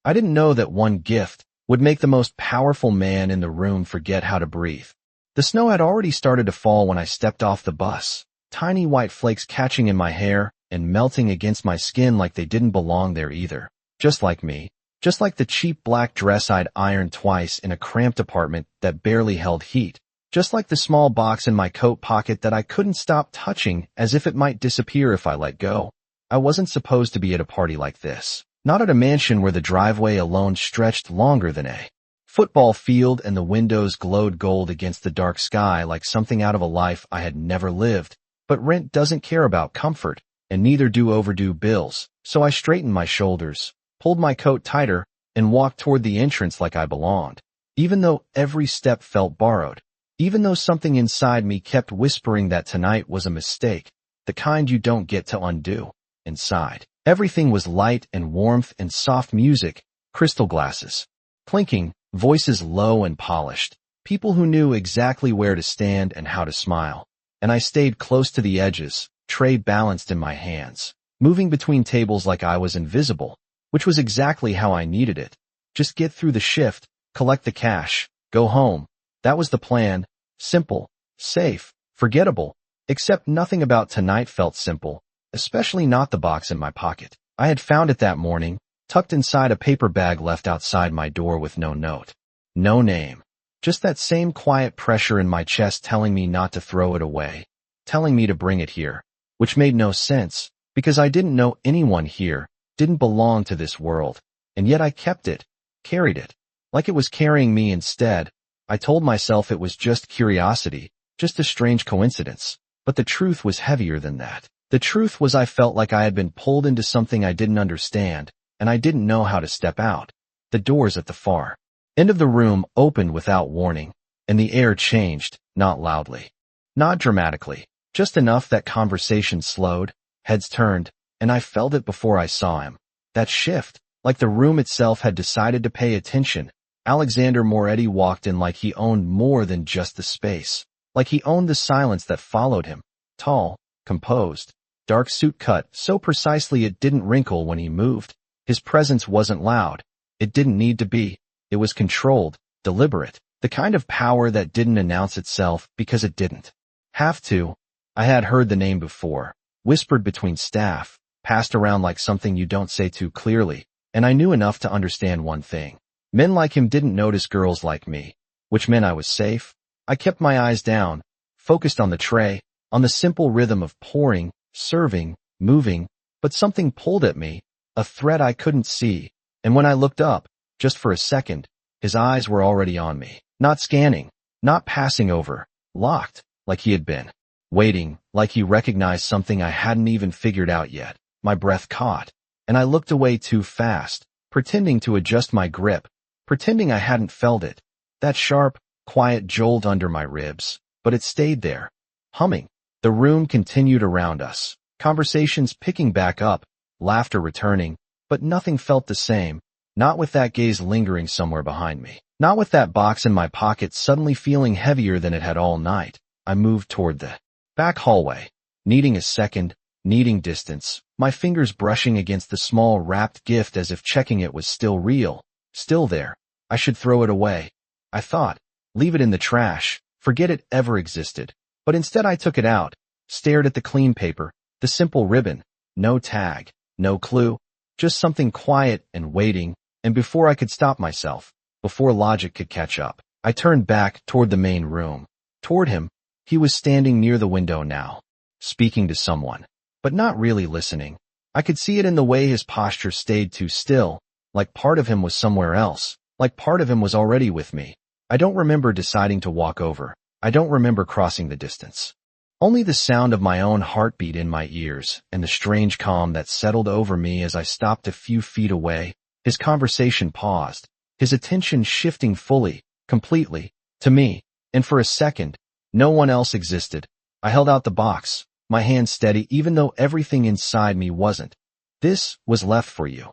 I didn't know that one gift would make the most powerful man in the room forget how to breathe. The snow had already started to fall when I stepped off the bus, tiny white flakes catching in my hair and melting against my skin like they didn't belong there either. Just like me. Just like the cheap black dress I'd ironed twice in a cramped apartment that barely held heat. Just like the small box in my coat pocket that I couldn't stop touching as if it might disappear if I let go. I wasn't supposed to be at a party like this. Not at a mansion where the driveway alone stretched longer than a football field and the windows glowed gold against the dark sky like something out of a life I had never lived. But rent doesn't care about comfort, and neither do overdue bills, so I straightened my shoulders, pulled my coat tighter, and walked toward the entrance like I belonged. Even though every step felt borrowed, even though something inside me kept whispering that tonight was a mistake, the kind you don't get to undo. Inside, everything was light and warmth and soft music, crystal glasses clinking, voices low and polished, people who knew exactly where to stand and how to smile. And I stayed close to the edges, tray balanced in my hands, moving between tables like I was invisible, which was exactly how I needed it. Just get through the shift, collect the cash, go home. That was the plan. Simple, safe, forgettable, except nothing about tonight felt simple, especially not the box in my pocket. I had found it that morning, tucked inside a paper bag left outside my door with no note. No name. Just that same quiet pressure in my chest telling me not to throw it away, telling me to bring it here, which made no sense, because I didn't know anyone here, didn't belong to this world, and yet I kept it, carried it, like it was carrying me instead. I told myself it was just curiosity, just a strange coincidence, but the truth was heavier than that. The truth was I felt like I had been pulled into something I didn't understand, and I didn't know how to step out. The doors at the far end of the room opened without warning, and the air changed, not loudly, not dramatically, just enough that conversation slowed, heads turned, and I felt it before I saw him. That shift, like the room itself had decided to pay attention. Alexander Moretti walked in like he owned more than just the space, like he owned the silence that followed him. Tall, composed, dark suit cut so precisely it didn't wrinkle when he moved. His presence wasn't loud. It didn't need to be. It was controlled, deliberate, the kind of power that didn't announce itself because it didn't have to. I had heard the name before, whispered between staff, passed around like something you don't say too clearly, and I knew enough to understand one thing. Men like him didn't notice girls like me, which meant I was safe. I kept my eyes down, focused on the tray, on the simple rhythm of pouring, serving, moving, but something pulled at me, a thread I couldn't see, and when I looked up, just for a second, his eyes were already on me, not scanning, not passing over, locked, like he had been, waiting, like he recognized something I hadn't even figured out yet. My breath caught, and I looked away too fast, pretending to adjust my grip, pretending I hadn't felt it, that sharp, quiet jolt under my ribs, but it stayed there, humming. The room continued around us, conversations picking back up, laughter returning, but nothing felt the same, not with that gaze lingering somewhere behind me, not with that box in my pocket suddenly feeling heavier than it had all night. I moved toward the back hallway, needing a second, needing distance, my fingers brushing against the small wrapped gift as if checking it was still real, still there. I should throw it away, I thought, leave it in the trash, forget it ever existed. But instead I took it out, stared at the clean paper, the simple ribbon, no tag, no clue, just something quiet and waiting, and before I could stop myself, before logic could catch up, I turned back toward the main room, toward him. He was standing near the window now, speaking to someone, but not really listening. I could see it in the way his posture stayed too still, like part of him was somewhere else, like part of him was already with me. I don't remember deciding to walk over. I don't remember crossing the distance. Only the sound of my own heartbeat in my ears and the strange calm that settled over me as I stopped a few feet away. His conversation paused, his attention shifting fully, completely, to me, and for a second, no one else existed. I held out the box, my hand steady even though everything inside me wasn't. This was left for you,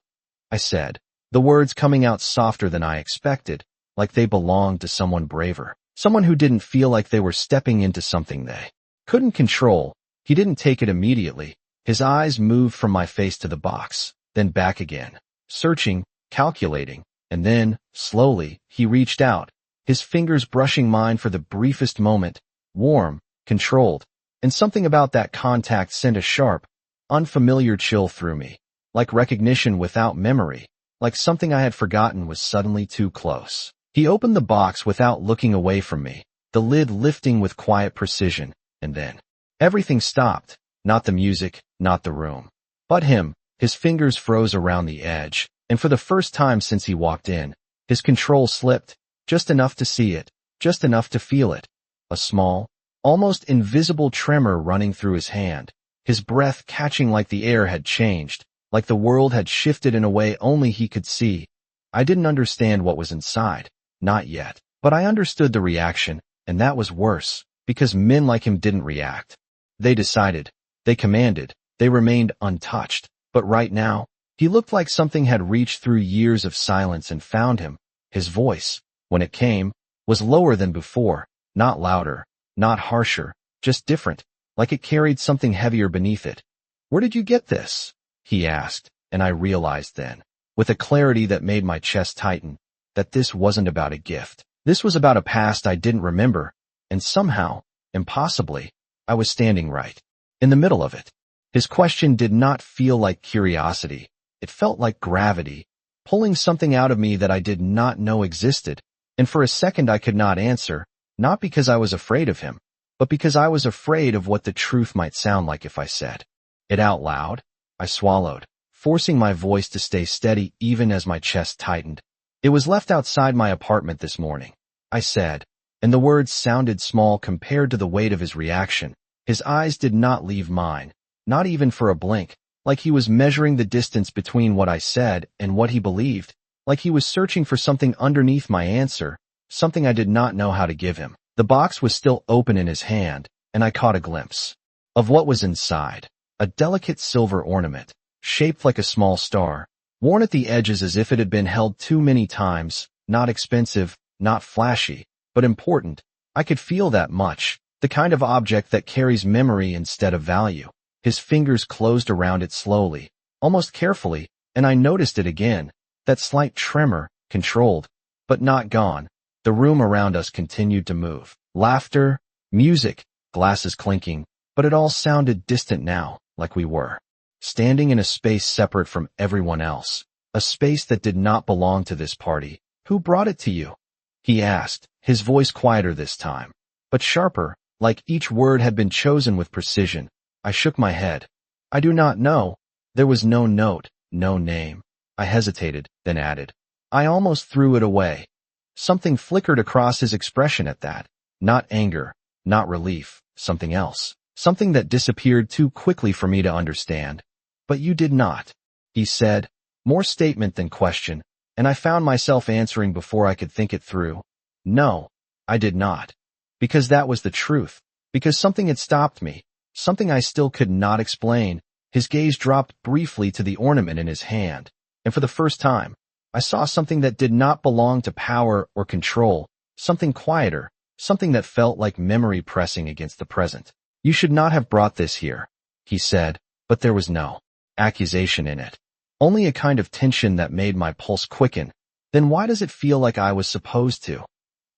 I said, the words coming out softer than I expected, like they belonged to someone braver. Someone who didn't feel like they were stepping into something they couldn't control. He didn't take it immediately. His eyes moved from my face to the box, then back again, searching, calculating, and then, slowly, he reached out, his fingers brushing mine for the briefest moment, warm, controlled, and something about that contact sent a sharp, unfamiliar chill through me, like recognition without memory, like something I had forgotten was suddenly too close. He opened the box without looking away from me, the lid lifting with quiet precision, and then everything stopped, not the music, not the room, but him. His fingers froze around the edge, and for the first time since he walked in, his control slipped, just enough to see it, just enough to feel it. A small, almost invisible tremor running through his hand, his breath catching like the air had changed, like the world had shifted in a way only he could see. I didn't understand what was inside, not yet, but I understood the reaction, and that was worse, because men like him didn't react. They decided, they commanded, they remained untouched. But right now, he looked like something had reached through years of silence and found him. His voice, when it came, was lower than before, not louder, not harsher, just different, like it carried something heavier beneath it. "Where did you get this?" he asked, and I realized then, with a clarity that made my chest tighten, that this wasn't about a gift. This was about a past I didn't remember, and somehow, impossibly, I was standing right in the middle of it. His question did not feel like curiosity. It felt like gravity, pulling something out of me that I did not know existed, and for a second I could not answer, not because I was afraid of him, but because I was afraid of what the truth might sound like if I said it out loud. I swallowed, forcing my voice to stay steady even as my chest tightened. "It was left outside my apartment this morning," I said, and the words sounded small compared to the weight of his reaction. His eyes did not leave mine. Not even for a blink, like he was measuring the distance between what I said and what he believed, like he was searching for something underneath my answer, something I did not know how to give him. The box was still open in his hand, and I caught a glimpse of what was inside. A delicate silver ornament, shaped like a small star, worn at the edges as if it had been held too many times, not expensive, not flashy, but important. I could feel that much, the kind of object that carries memory instead of value. His fingers closed around it slowly, almost carefully, and I noticed it again, that slight tremor, controlled, but not gone. The room around us continued to move. Laughter, music, glasses clinking, but it all sounded distant now, like we were standing in a space separate from everyone else, a space that did not belong to this party. "Who brought it to you?" he asked, his voice quieter this time, but sharper, like each word had been chosen with precision. I shook my head. "I do not know." There was no note, no name. I hesitated, then added, "I almost threw it away." Something flickered across his expression at that. Not anger, not relief, something else. Something that disappeared too quickly for me to understand. "But you did not," he said, more statement than question, and I found myself answering before I could think it through. "No, I did not." Because that was the truth. Because something had stopped me. Something I still could not explain. His gaze dropped briefly to the ornament in his hand, and for the first time, I saw something that did not belong to power or control, something quieter, something that felt like memory pressing against the present. "You should not have brought this here," he said, but there was no accusation in it. Only a kind of tension that made my pulse quicken. "Then why does it feel like I was supposed to?"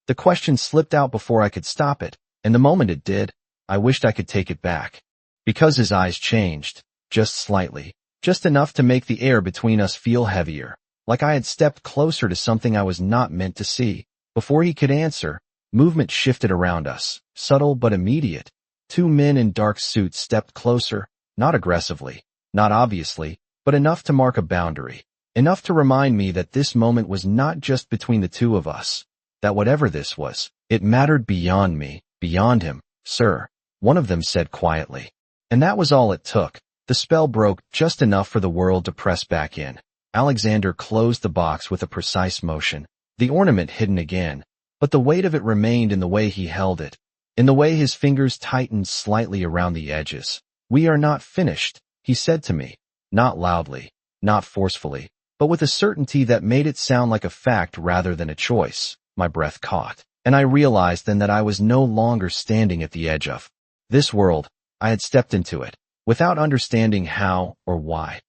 The question slipped out before I could stop it, and the moment it did, I wished I could take it back. Because his eyes changed, just slightly, just enough to make the air between us feel heavier, like I had stepped closer to something I was not meant to see. Before he could answer, movement shifted around us, subtle but immediate. Two men in dark suits stepped closer, not aggressively, not obviously, but enough to mark a boundary, enough to remind me that this moment was not just between the two of us, that whatever this was, it mattered beyond me, beyond him. "Sir," one of them said quietly. And that was all it took. The spell broke just enough for the world to press back in. Alexander closed the box with a precise motion, the ornament hidden again, but the weight of it remained in the way he held it, in the way his fingers tightened slightly around the edges. "We are not finished," he said to me, not loudly, not forcefully, but with a certainty that made it sound like a fact rather than a choice. My breath caught, and I realized then that I was no longer standing at the edge of this world. I had stepped into it, without understanding how or why.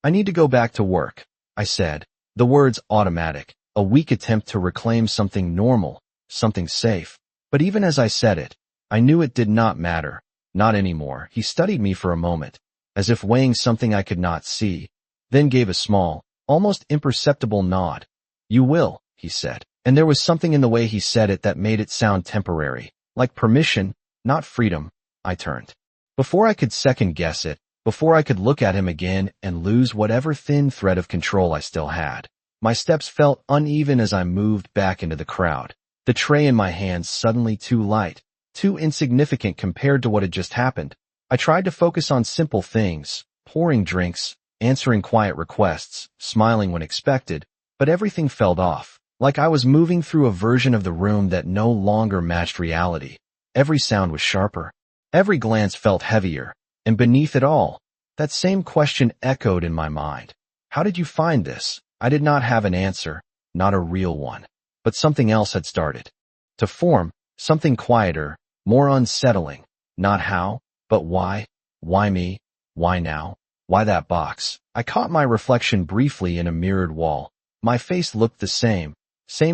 "I need to go back to work," I said, The words automatic, a weak attempt to reclaim something normal, something safe. But even as I said it, I knew it did not matter. Not anymore. He studied me for a moment, as if weighing something I could not see, then gave a small, almost imperceptible nod. You will, he said. And there was something in the way he said it that made it sound temporary, like permission, not freedom. I turned. Before I could second guess it, before I could look at him again and lose whatever thin thread of control I still had, my steps felt uneven as I moved back into the crowd. The tray in my hands suddenly too light, too insignificant compared to what had just happened. I tried to focus on simple things, pouring drinks, answering quiet requests, smiling when expected, but everything felt off, like I was moving through a version of the room that no longer matched reality. Every sound was sharper. Every glance felt heavier. And beneath it all, that same question echoed in my mind. How did you find this? I did not have an answer, not a real one. But something else had started to form, something quieter, more unsettling. Not how, but why? Why me? Why now? Why that box? I caught my reflection briefly in a mirrored wall. My face looked the same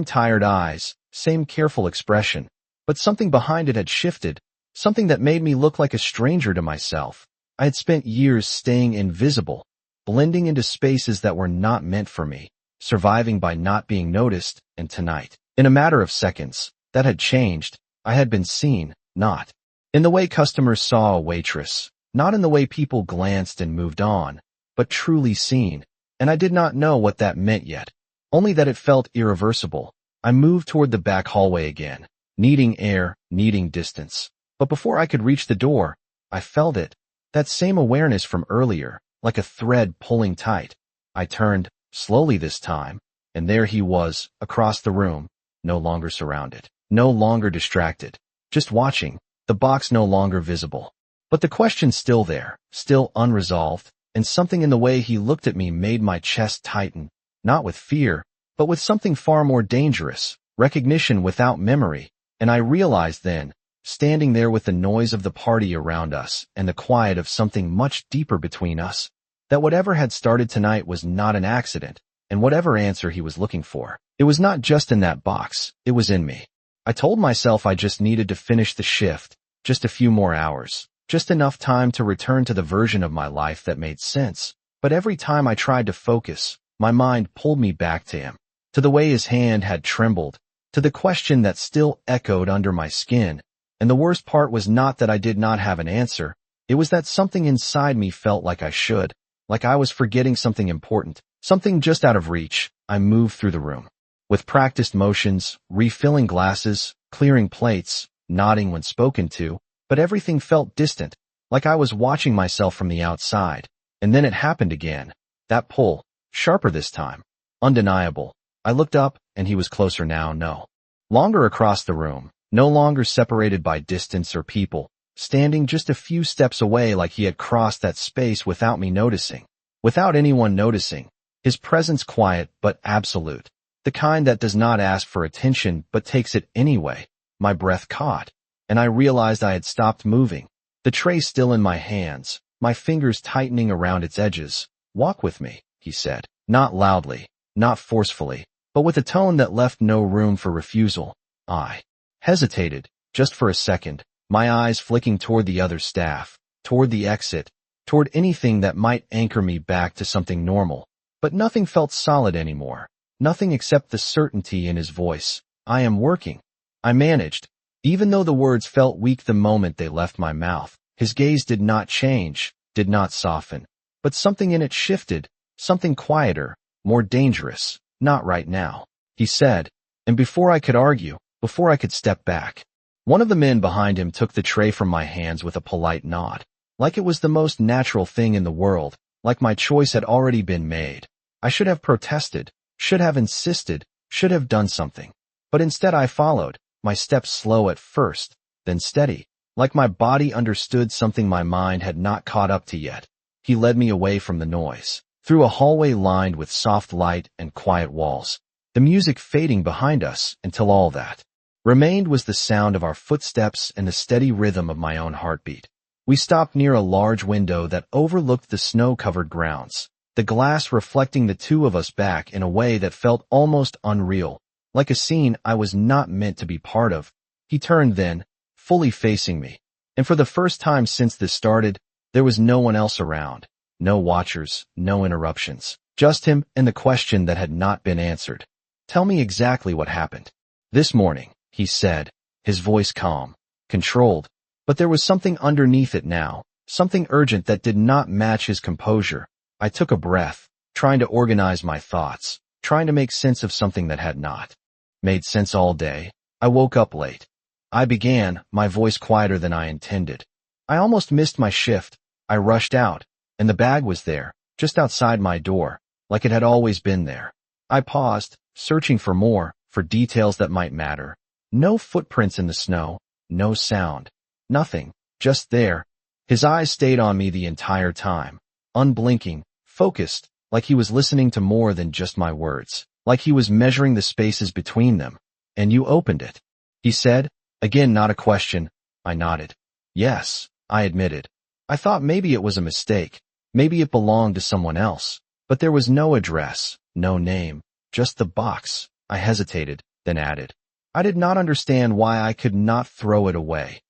tired eyes, same careful expression. But something behind it had shifted, something that made me look like a stranger to myself. I had spent years staying invisible, blending into spaces that were not meant for me, surviving by not being noticed, and tonight, in a matter of seconds, that had changed. I had been seen, not in the way customers saw a waitress, not in the way people glanced and moved on, but truly seen. And I did not know what that meant yet, only that it felt irreversible. I moved toward the back hallway again, needing air, needing distance. But before I could reach the door, I felt it, that same awareness from earlier, like a thread pulling tight. I turned, slowly this time, and there he was, across the room, no longer surrounded, no longer distracted, just watching, the box no longer visible. But the question still there, still unresolved, and something in the way he looked at me made my chest tighten, not with fear, but with something far more dangerous, recognition without memory. And I realized then, standing there with the noise of the party around us and the quiet of something much deeper between us, that whatever had started tonight was not an accident, and whatever answer he was looking for, it was not just in that box, it was in me. I told myself I just needed to finish the shift, just a few more hours, just enough time to return to the version of my life that made sense. But every time I tried to focus, my mind pulled me back to him, to the way his hand had trembled, to the question that still echoed under my skin. And the worst part was not that I did not have an answer, it was that something inside me felt like I should, like I was forgetting something important, something just out of reach. I moved through the room, with practiced motions, refilling glasses, clearing plates, nodding when spoken to, but everything felt distant, like I was watching myself from the outside. And then it happened again, that pull, sharper this time, undeniable. I looked up, and he was closer now, no longer across the room, no longer separated by distance or people, standing just a few steps away like he had crossed that space without me noticing, without anyone noticing, his presence quiet but absolute, the kind that does not ask for attention but takes it anyway. My breath caught, and I realized I had stopped moving, the tray still in my hands, my fingers tightening around its edges. Walk with me, he said, not loudly, not forcefully, but with a tone that left no room for refusal. I hesitated, just for a second, my eyes flicking toward the other staff, toward the exit, toward anything that might anchor me back to something normal. But nothing felt solid anymore, nothing except the certainty in his voice. I am working. I managed. Even though the words felt weak the moment they left my mouth, his gaze did not change, did not soften. But something in it shifted, something quieter, more dangerous. Not right now, he said. And before I could argue, before I could step back, one of the men behind him took the tray from my hands with a polite nod, like it was the most natural thing in the world, like my choice had already been made. I should have protested, should have insisted, should have done something. But instead I followed, my steps slow at first, then steady, like my body understood something my mind had not caught up to yet. He led me away from the noise, through a hallway lined with soft light and quiet walls, the music fading behind us until all that remained was the sound of our footsteps and the steady rhythm of my own heartbeat. We stopped near a large window that overlooked the snow-covered grounds. the glass reflecting the two of us back in a way that felt almost unreal, like a scene I was not meant to be part of. He turned then, fully facing me, and for the first time since this started, there was no one else around. No watchers, no interruptions. Just him and the question that had not been answered. "Tell me exactly what happened." "This morning," he said, his voice calm, controlled, but there was something underneath it now, something urgent that did not match his composure. I took a breath, trying to organize my thoughts, trying to make sense of something that had not made sense all day. I woke up late. I began, my voice quieter than I intended. I almost missed my shift. I rushed out, and the bag was there, just outside my door, like it had always been there. I paused, searching for more, for details that might matter. No footprints in the snow, no sound, nothing, just there. His eyes stayed on me the entire time, unblinking, focused, like he was listening to more than just my words, like he was measuring the spaces between them. "And you opened it," he said, again not a question. I nodded. "Yes," I admitted. I thought maybe it was a mistake, maybe it belonged to someone else, but there was no address, no name, just the box. I hesitated, then added, "I did not understand why I could not throw it away."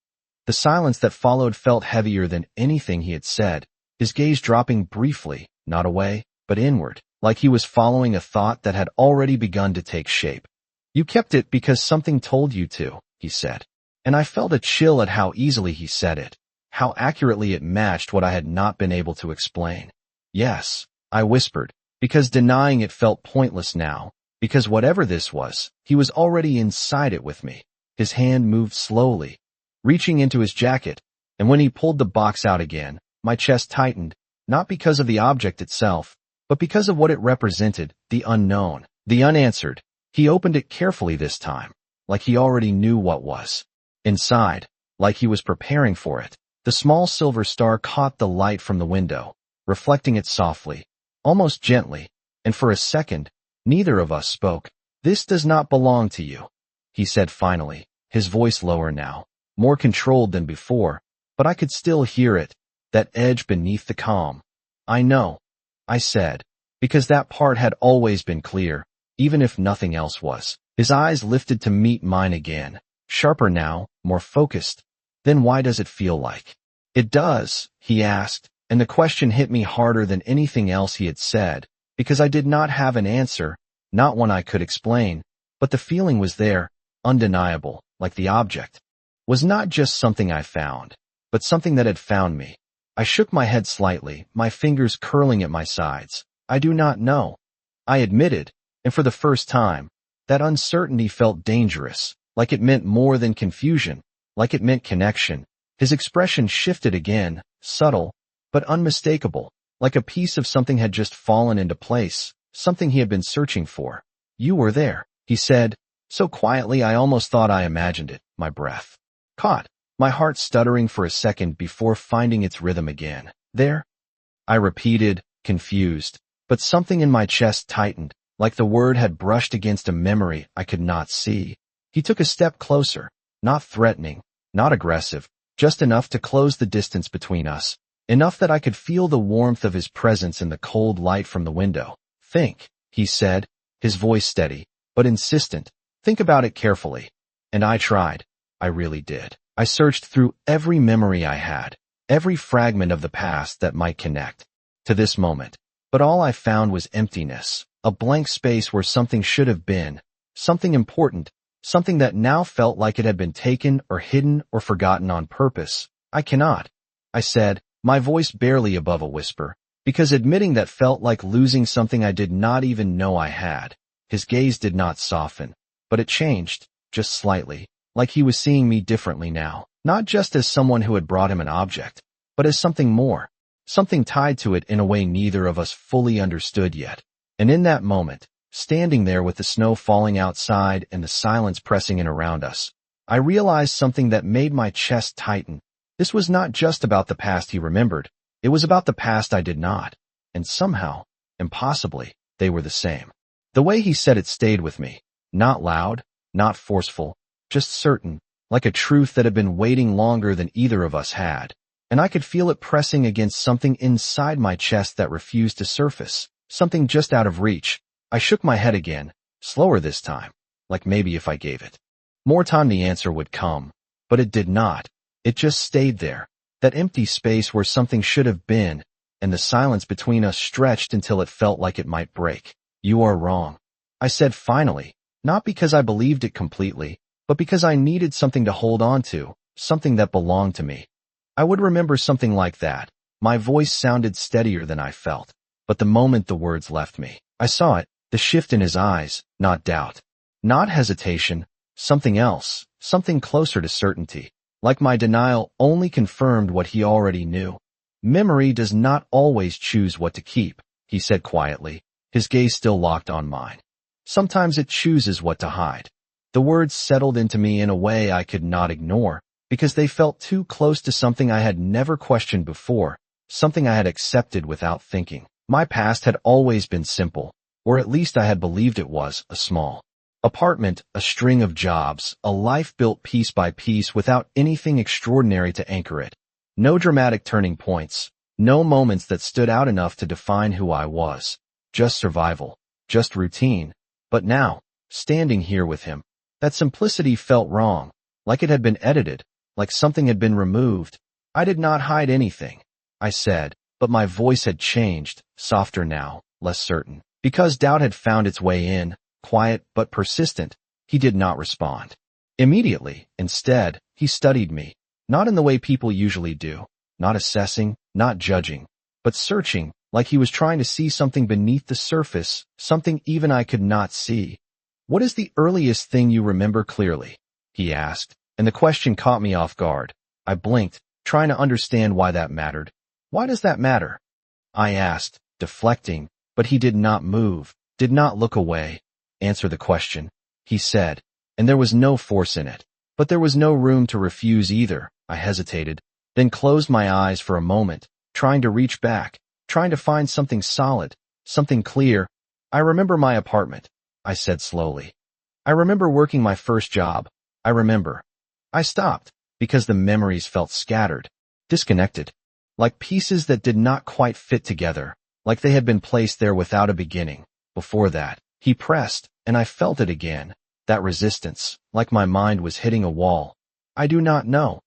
The silence that followed felt heavier than anything he had said, his gaze dropping briefly, not away, but inward, like he was following a thought that had already begun to take shape. "You kept it because something told you to," he said. And I felt a chill at how easily he said it, how accurately it matched what I had not been able to explain. "Yes," I whispered, because denying it felt pointless now, because whatever this was, he was already inside it with me. His hand moved slowly, reaching into his jacket, and when he pulled the box out again, my chest tightened, not because of the object itself, but because of what it represented, the unknown, the unanswered. He opened it carefully this time, like he already knew what was inside, like he was preparing for it. The small silver star caught the light from the window, reflecting it softly, almost gently, and for a second, neither of us spoke. "This does not belong to you," he said finally, his voice lower now, more controlled than before, but I could still hear it, that edge beneath the calm. "I know," I said, because that part had always been clear, even if nothing else was. His eyes lifted to meet mine again, sharper now, more focused. "Then why does it feel like it does?" he asked, and the question hit me harder than anything else he had said, because I did not have an answer, not one I could explain, but the feeling was there, undeniable, like the object was not just something I found, but something that had found me. I shook my head slightly, my fingers curling at my sides. "I do not know," I admitted, and for the first time, that uncertainty felt dangerous, like it meant more than confusion, like it meant connection. His expression shifted again, subtle, but unmistakable, like a piece of something had just fallen into place, something he had been searching for. "You were there," he said, so quietly I almost thought I imagined it. My breath caught, my heart stuttering for a second before finding its rhythm again. "There?" I repeated, confused, but something in my chest tightened, like the word had brushed against a memory I could not see. He took a step closer, not threatening, not aggressive, just enough to close the distance between us, enough that I could feel the warmth of his presence in the cold light from the window. "Think," he said, his voice steady, but insistent. "Think about it carefully." And I tried. I really did. I searched through every memory I had, every fragment of the past that might connect to this moment. But all I found was emptiness, a blank space where something should have been, something important, something that now felt like it had been taken or hidden or forgotten on purpose. "I cannot," I said, my voice barely above a whisper, because admitting that felt like losing something I did not even know I had. His gaze did not soften, but it changed, just slightly, like he was seeing me differently now, not just as someone who had brought him an object, but as something more, something tied to it in a way neither of us fully understood yet. And in that moment, standing there with the snow falling outside and the silence pressing in around us, I realized something that made my chest tighten. This was not just about the past he remembered, it was about the past I did not, and somehow, impossibly, they were the same. The way he said it stayed with me, not loud, not forceful, just certain, like a truth that had been waiting longer than either of us had. and I could feel it pressing against something inside my chest that refused to surface, something just out of reach. I shook my head again, slower this time, like maybe if I gave it more time the answer would come. But it did not. It just stayed there, that empty space where something should have been, and the silence between us stretched until it felt like it might break. "You are wrong," I said finally, not because I believed it completely, but because I needed something to hold on to, something that belonged to me. I would remember something like that. My voice sounded steadier than I felt. But the moment the words left me, I saw it, the shift in his eyes, not doubt, not hesitation, something else, something closer to certainty. Like my denial only confirmed what he already knew. "Memory does not always choose what to keep," he said quietly, his gaze still locked on mine. "Sometimes it chooses what to hide." The words settled into me in a way I could not ignore, because they felt too close to something I had never questioned before, something I had accepted without thinking. My past had always been simple, or at least I had believed it was, a small apartment, a string of jobs, a life built piece by piece without anything extraordinary to anchor it. No dramatic turning points, no moments that stood out enough to define who I was. Just survival, just routine. But now, standing here with him, that simplicity felt wrong, like it had been edited, like something had been removed. "I did not hide anything," I said, but my voice had changed, softer now, less certain. Because doubt had found its way in, quiet but persistent. He did not respond immediately. Instead, he studied me, not in the way people usually do, not assessing, not judging, but searching, like he was trying to see something beneath the surface, something even I could not see. "What is the earliest thing you remember clearly?" he asked, and the question caught me off guard. I blinked, trying to understand why that mattered. "Why does that matter?" I asked, deflecting, but he did not move, did not look away. "Answer the question," he said, and there was no force in it. But there was no room to refuse either. I hesitated, then closed my eyes for a moment, trying to reach back, trying to find something solid, something clear. "I remember my apartment," I said slowly. "I remember working my first job. I remember." I stopped, because the memories felt scattered, disconnected, like pieces that did not quite fit together, like they had been placed there without a beginning. Before that, he pressed, and I felt it again, that resistance, like my mind was hitting a wall. "I do not know,"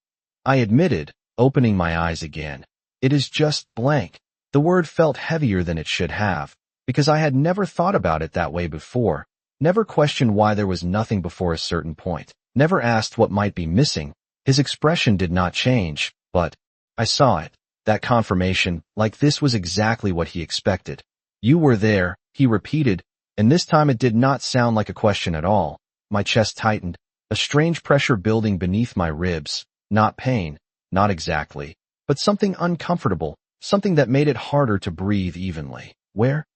I admitted, opening my eyes again. "It is just blank." The word felt heavier than it should have, because I had never thought about it that way before, never questioned why there was nothing before a certain point, never asked what might be missing. His expression did not change, but I saw it, that confirmation, like this was exactly what he expected. "You were there," he repeated, and this time it did not sound like a question at all. My chest tightened, a strange pressure building beneath my ribs, not pain, not exactly, but something uncomfortable, something that made it harder to breathe evenly. "Where?"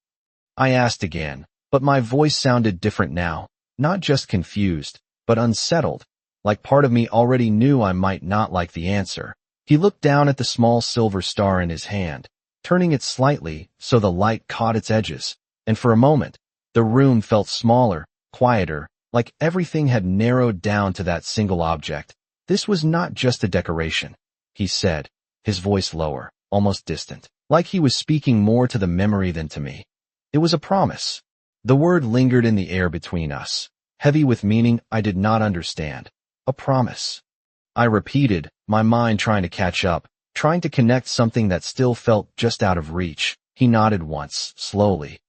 I asked again, but my voice sounded different now, not just confused, but unsettled, like part of me already knew I might not like the answer. He looked down at the small silver star in his hand, turning it slightly so the light caught its edges, and for a moment, the room felt smaller, quieter, like everything had narrowed down to that single object. "This was not just a decoration," he said, his voice lower, almost distant, like he was speaking more to the memory than to me. "It was a promise." The word lingered in the air between us, heavy with meaning I did not understand. "A promise," I repeated, my mind trying to catch up, trying to connect something that still felt just out of reach. He nodded once, slowly.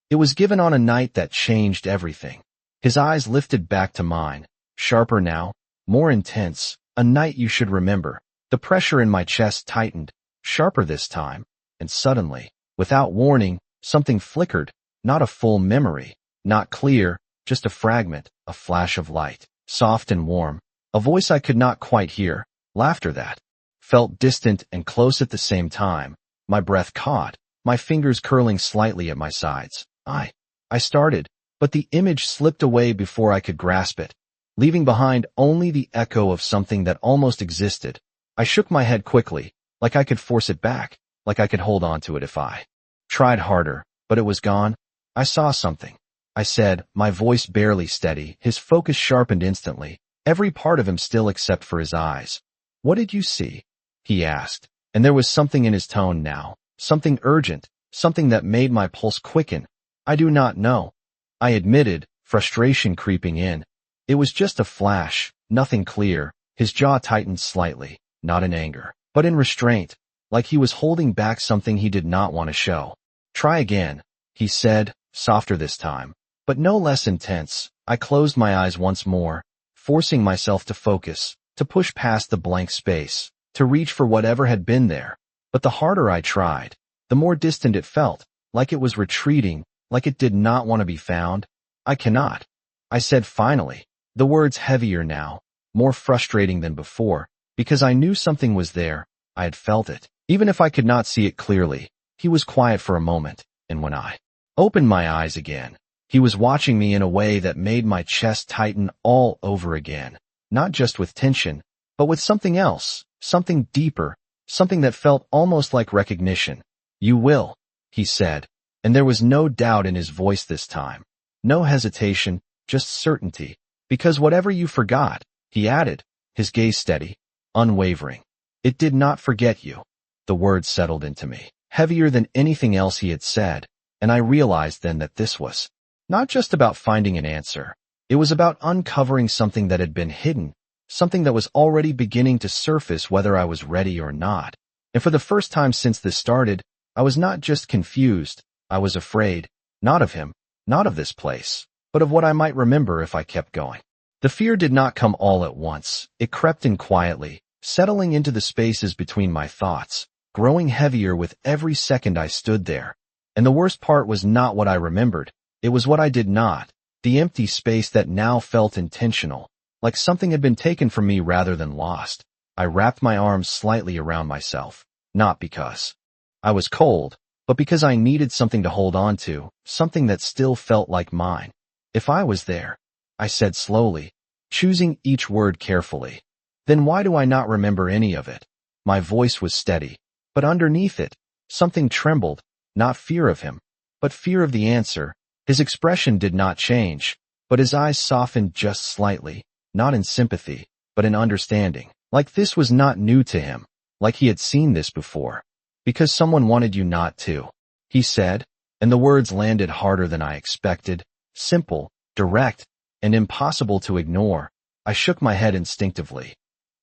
"It was given on a night that changed everything." His eyes lifted back to mine, sharper now, more intense. "A night you should remember." The pressure in my chest tightened, sharper this time, and suddenly, without warning, something flickered, not a full memory, not clear, just a fragment, a flash of light, soft and warm, a voice I could not quite hear, laughter that felt distant and close at the same time. My breath caught, my fingers curling slightly at my sides. I started, but the image slipped away before I could grasp it, leaving behind only the echo of something that almost existed. I shook my head quickly, like I could force it back, like I could hold on to it if I tried harder, but it was gone. "I saw something," I said, my voice barely steady. His focus sharpened instantly, every part of him still except for his eyes. "What did you see?" he asked, And there was something in his tone now, something urgent, something that made my pulse quicken. I do not know, I admitted, frustration creeping in. It was just a flash, nothing clear. His jaw tightened slightly, not in anger, but in restraint, like he was holding back something he did not want to show. Try again, he said, softer this time, but no less intense. I closed my eyes once more, forcing myself to focus, to push past the blank space, to reach for whatever had been there. But the harder I tried, the more distant it felt, like it was retreating, like it did not want to be found. I cannot, I said finally, the words heavier now, more frustrating than before, because I knew something was there. I had felt it, even if I could not see it clearly. He was quiet for a moment, and when I opened my eyes again, he was watching me in a way that made my chest tighten all over again, not just with tension, but with something else, something deeper, something that felt almost like recognition. You will, he said, and there was no doubt in his voice this time, no hesitation, just certainty, because whatever you forgot, he added, his gaze steady, unwavering. It did not forget you. The words settled into me, heavier than anything else he had said, and I realized then that this was not just about finding an answer. It was about uncovering something that had been hidden, something that was already beginning to surface whether I was ready or not. And for the first time since this started, I was not just confused, I was afraid, not of him, not of this place, but of what I might remember if I kept going. The fear did not come all at once. It crept in quietly, settling into the spaces between my thoughts, growing heavier with every second I stood there. And the worst part was not what I remembered. It was what I did not, the empty space that now felt intentional, like something had been taken from me rather than lost. I wrapped my arms slightly around myself, not because I was cold, but because I needed something to hold on to, something that still felt like mine. If I was there, I said slowly, choosing each word carefully, then why do I not remember any of it? My voice was steady, but underneath it, something trembled, not fear of him, but fear of the answer. His expression did not change, but his eyes softened just slightly, not in sympathy, but in understanding, like this was not new to him, like he had seen this before. Because someone wanted you not to, he said, and the words landed harder than I expected, simple, direct, and impossible to ignore. I shook my head instinctively.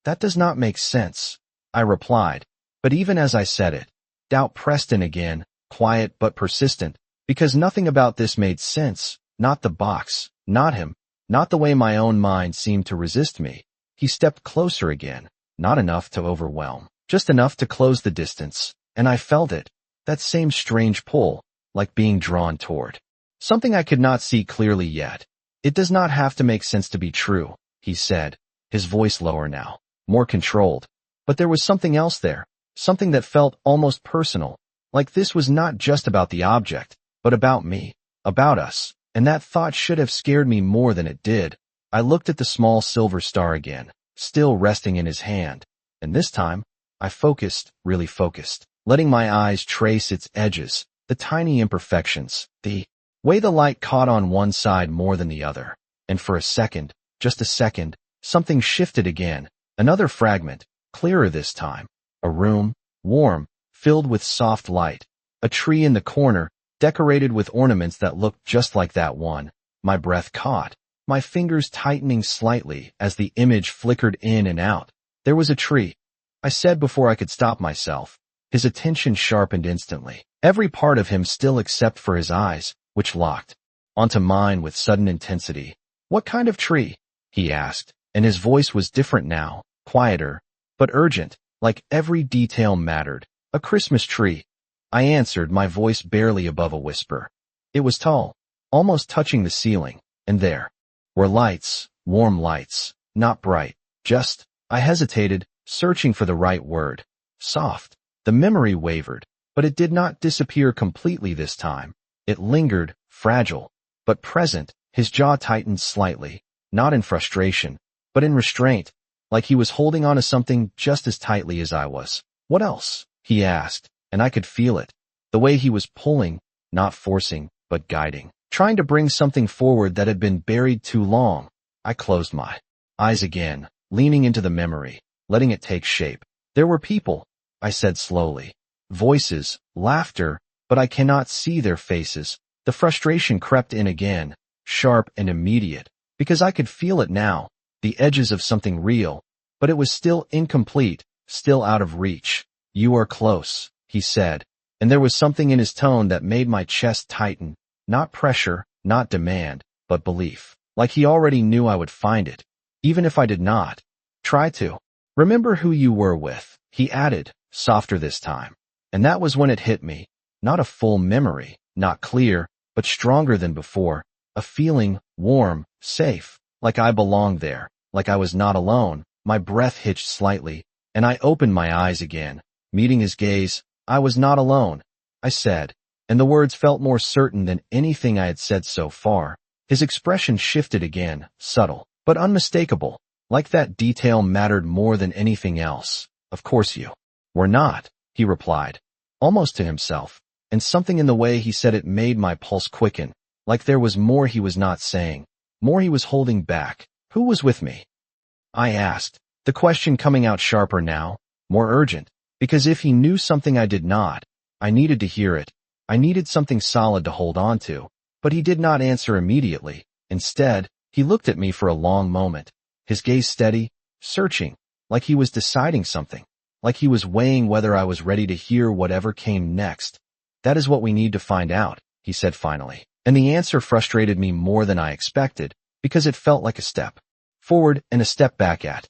That does not make sense, I replied, but even as I said it, doubt pressed in again, quiet but persistent, because nothing about this made sense, not the box, not him, not the way my own mind seemed to resist me. He stepped closer again, not enough to overwhelm, just enough to close the distance, and I felt it, that same strange pull, like being drawn toward something I could not see clearly yet. It does not have to make sense to be true, he said, his voice lower now, more controlled. But there was something else there, something that felt almost personal, like this was not just about the object, but about me, about us, and that thought should have scared me more than it did. I looked at the small silver star again, still resting in his hand, and this time, I focused, really focused, letting my eyes trace its edges, the tiny imperfections, the way the light caught on one side more than the other. And for a second, just a second, something shifted again, another fragment, clearer this time. A room, warm, filled with soft light. A tree in the corner, decorated with ornaments that looked just like that one. My breath caught, my fingers tightening slightly as the image flickered in and out. There was a tree, I said before I could stop myself. His attention sharpened instantly, every part of him still except for his eyes, which locked onto mine with sudden intensity. What kind of tree? He asked, and his voice was different now, quieter, but urgent, like every detail mattered. A Christmas tree, I answered, my voice barely above a whisper. It was tall, almost touching the ceiling, and there were lights, warm lights, not bright, just, I hesitated, searching for the right word. Soft. The memory wavered, but it did not disappear completely this time. It lingered, fragile, but present. His jaw tightened slightly, not in frustration, but in restraint, like he was holding on to something just as tightly as I was. What else? He asked, and I could feel it. The way he was pulling, not forcing, but guiding, trying to bring something forward that had been buried too long. I closed my eyes again, leaning into the memory, letting it take shape. There were people, I said slowly. Voices, laughter, but I cannot see their faces. The frustration crept in again, sharp and immediate, because I could feel it now, the edges of something real, but it was still incomplete, still out of reach. You are close, he said, and there was something in his tone that made my chest tighten, not pressure, not demand, but belief. Like he already knew I would find it, even if I did not. Try to. Remember who you were with, he added, softer this time. And that was when it hit me. Not a full memory, not clear, but stronger than before. A feeling, warm, safe, like I belonged there, like I was not alone. My breath hitched slightly, and I opened my eyes again. Meeting his gaze, I was not alone, I said, and the words felt more certain than anything I had said so far. His expression shifted again, subtle, but unmistakable, like that detail mattered more than anything else. Of course you were not, he replied, almost to himself, and something in the way he said it made my pulse quicken, like there was more he was not saying, more he was holding back. Who was with me? I asked, the question coming out sharper now, more urgent, because if he knew something I did not, I needed to hear it. I needed something solid to hold on to. But he did not answer immediately. Instead, he looked at me for a long moment, his gaze steady, searching, like he was deciding something, like he was weighing whether I was ready to hear whatever came next. That is what we need to find out, he said finally. And the answer frustrated me more than I expected, because it felt like a step forward and a step back at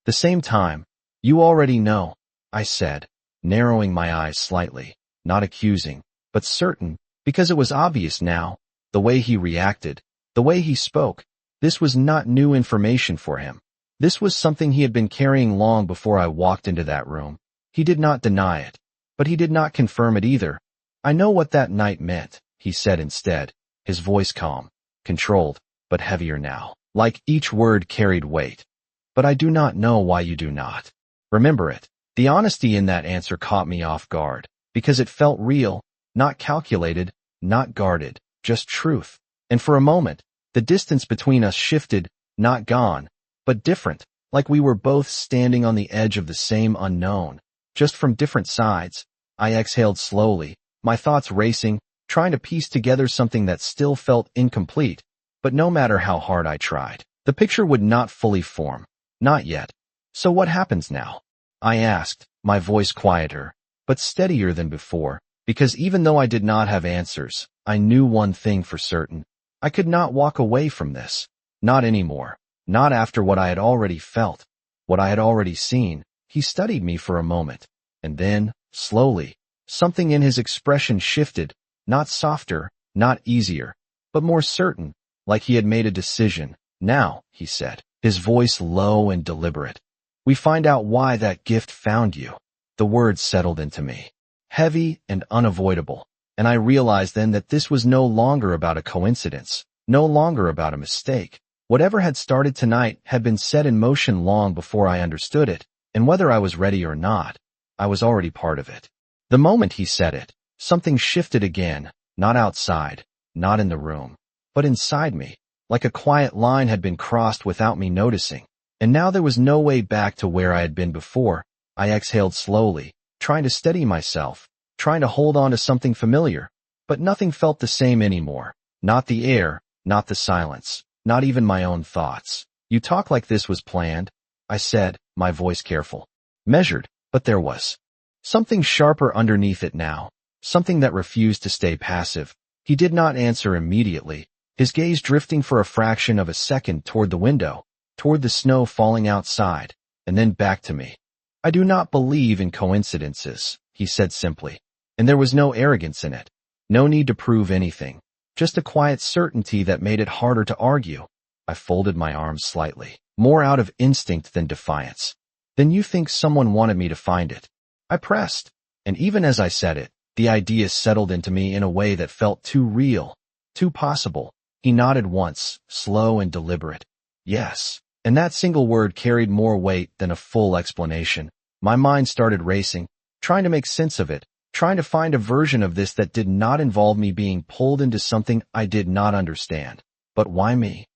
the same time. You already know, I said, narrowing my eyes slightly, not accusing, but certain, because it was obvious now. The way he reacted, the way he spoke, this was not new information for him. This was something he had been carrying long before I walked into that room. He did not deny it, but he did not confirm it either. I know what that night meant, he said instead, his voice calm, controlled, but heavier now, like each word carried weight. But I do not know why you do not. Remember it. The honesty in that answer caught me off guard, because it felt real, not calculated, not guarded. Just truth. And for a moment, the distance between us shifted, not gone, but different, like we were both standing on the edge of the same unknown, just from different sides. I exhaled slowly, my thoughts racing, trying to piece together something that still felt incomplete, but no matter how hard I tried, the picture would not fully form. Not yet. So what happens now? I asked, my voice quieter, but steadier than before, because even though I did not have answers, I knew one thing for certain. I could not walk away from this. Not anymore. Not after what I had already felt, what I had already seen. He studied me for a moment, and then, slowly, something in his expression shifted, not softer, not easier, but more certain, like he had made a decision. Now, he said, his voice low and deliberate. We find out why that gift found you. The words settled into me, heavy and unavoidable. And I realized then that this was no longer about a coincidence, no longer about a mistake. Whatever had started tonight had been set in motion long before I understood it, and whether I was ready or not, I was already part of it. The moment he said it, something shifted again, not outside, not in the room, but inside me, like a quiet line had been crossed without me noticing. And now there was no way back to where I had been before. I exhaled slowly, trying to steady myself, trying to hold on to something familiar, but nothing felt the same anymore. Not the air, not the silence, not even my own thoughts. You talk like this was planned, I said, my voice careful, measured, but there was something sharper underneath it now, something that refused to stay passive. He did not answer immediately, his gaze drifting for a fraction of a second toward the window, toward the snow falling outside, and then back to me. I do not believe in coincidences, he said simply. And there was no arrogance in it. No need to prove anything. Just a quiet certainty that made it harder to argue. I folded my arms slightly, more out of instinct than defiance. Then you think someone wanted me to find it? I pressed. And even as I said it, the idea settled into me in a way that felt too real, too possible. He nodded once, slow and deliberate. Yes. And that single word carried more weight than a full explanation. My mind started racing, trying to make sense of it, trying to find a version of this that did not involve me being pulled into something I did not understand. But why me?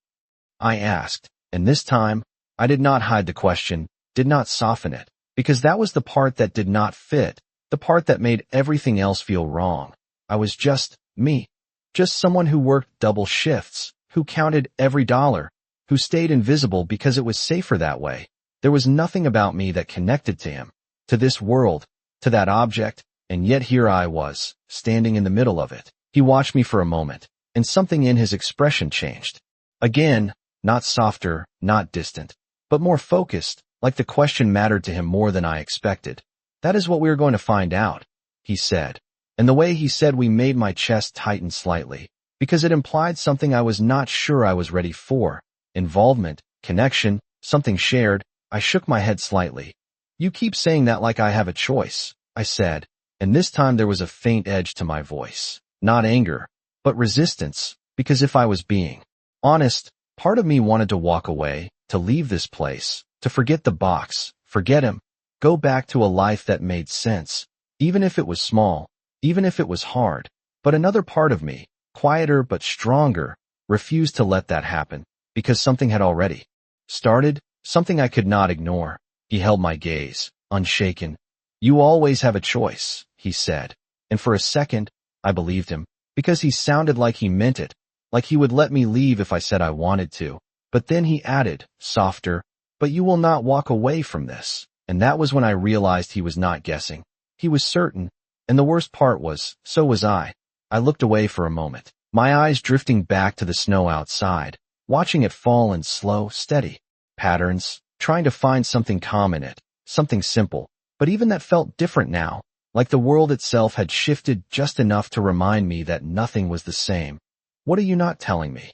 I asked, and this time, I did not hide the question, did not soften it. because that was the part that did not fit, the part that made everything else feel wrong. I was just me. Just someone who worked double shifts, who counted every dollar, who stayed invisible because it was safer that way. There was nothing about me that connected to him, to this world, to that object, and yet here I was, standing in the middle of it. He watched me for a moment, and something in his expression changed. Again, not softer, not distant, but more focused, like the question mattered to him more than I expected. "That is what we are going to find out," he said. And the way he said we made my chest tighten slightly, because it implied something I was not sure I was ready for. Involvement, connection, something shared. I shook my head slightly. "You keep saying that like I have a choice," I said, and this time there was a faint edge to my voice. Not anger, but resistance, because if I was being honest, part of me wanted to walk away, to leave this place, to forget the box, forget him, go back to a life that made sense, even if it was small, even if it was hard. But another part of me, quieter but stronger, refused to let that happen, because something had already started, something I could not ignore. He held my gaze, unshaken. "You always have a choice," he said. And for a second, I believed him, because he sounded like he meant it, like he would let me leave if I said I wanted to. But then he added, softer, "But you will not walk away from this." And that was when I realized he was not guessing. He was certain, and the worst part was, so was I. I looked away for a moment, my eyes drifting back to the snow outside, watching it fall in slow, steady patterns, trying to find something calm in it, something simple, but even that felt different now, like the world itself had shifted just enough to remind me that nothing was the same. "What are you not telling me?"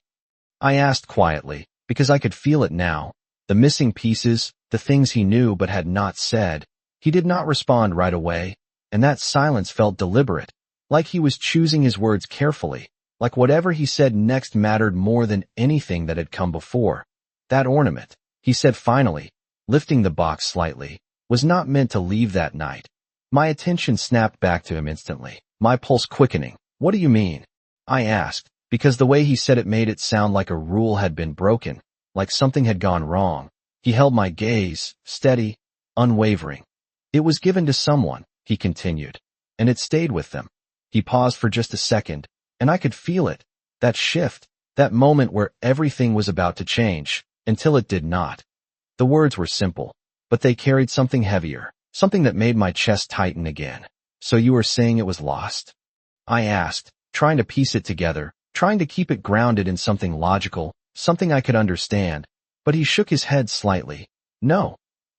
I asked quietly, because I could feel it now, the missing pieces, the things he knew but had not said. He did not respond right away, and that silence felt deliberate, like he was choosing his words carefully, like whatever he said next mattered more than anything that had come before. "That ornament," he said finally, lifting the box slightly, "was not meant to leave that night." My attention snapped back to him instantly, my pulse quickening. "What do you mean?" I asked, because the way he said it made it sound like a rule had been broken, like something had gone wrong. He held my gaze, steady, unwavering. "It was given to someone," he continued, "and it stayed with them." He paused for just a second, and I could feel it, that shift, that moment where everything was about to change, until it did not. The words were simple, but they carried something heavier, something that made my chest tighten again. "So you were saying it was lost?" I asked, trying to piece it together, trying to keep it grounded in something logical, something I could understand, but he shook his head slightly. "No,"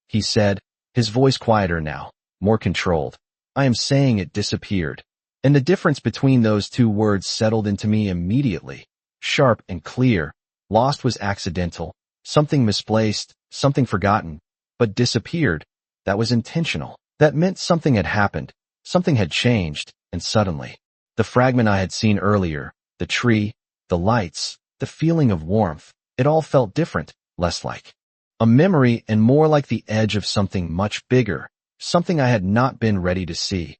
he said, his voice quieter now, more controlled. "I am saying it disappeared." And the difference between those two words settled into me immediately, sharp and clear. Lost was accidental, something misplaced, something forgotten, but disappeared, that was intentional. That meant something had happened, something had changed, and suddenly, the fragment I had seen earlier, the tree, the lights, the feeling of warmth, it all felt different, less like a memory and more like the edge of something much bigger, something I had not been ready to see.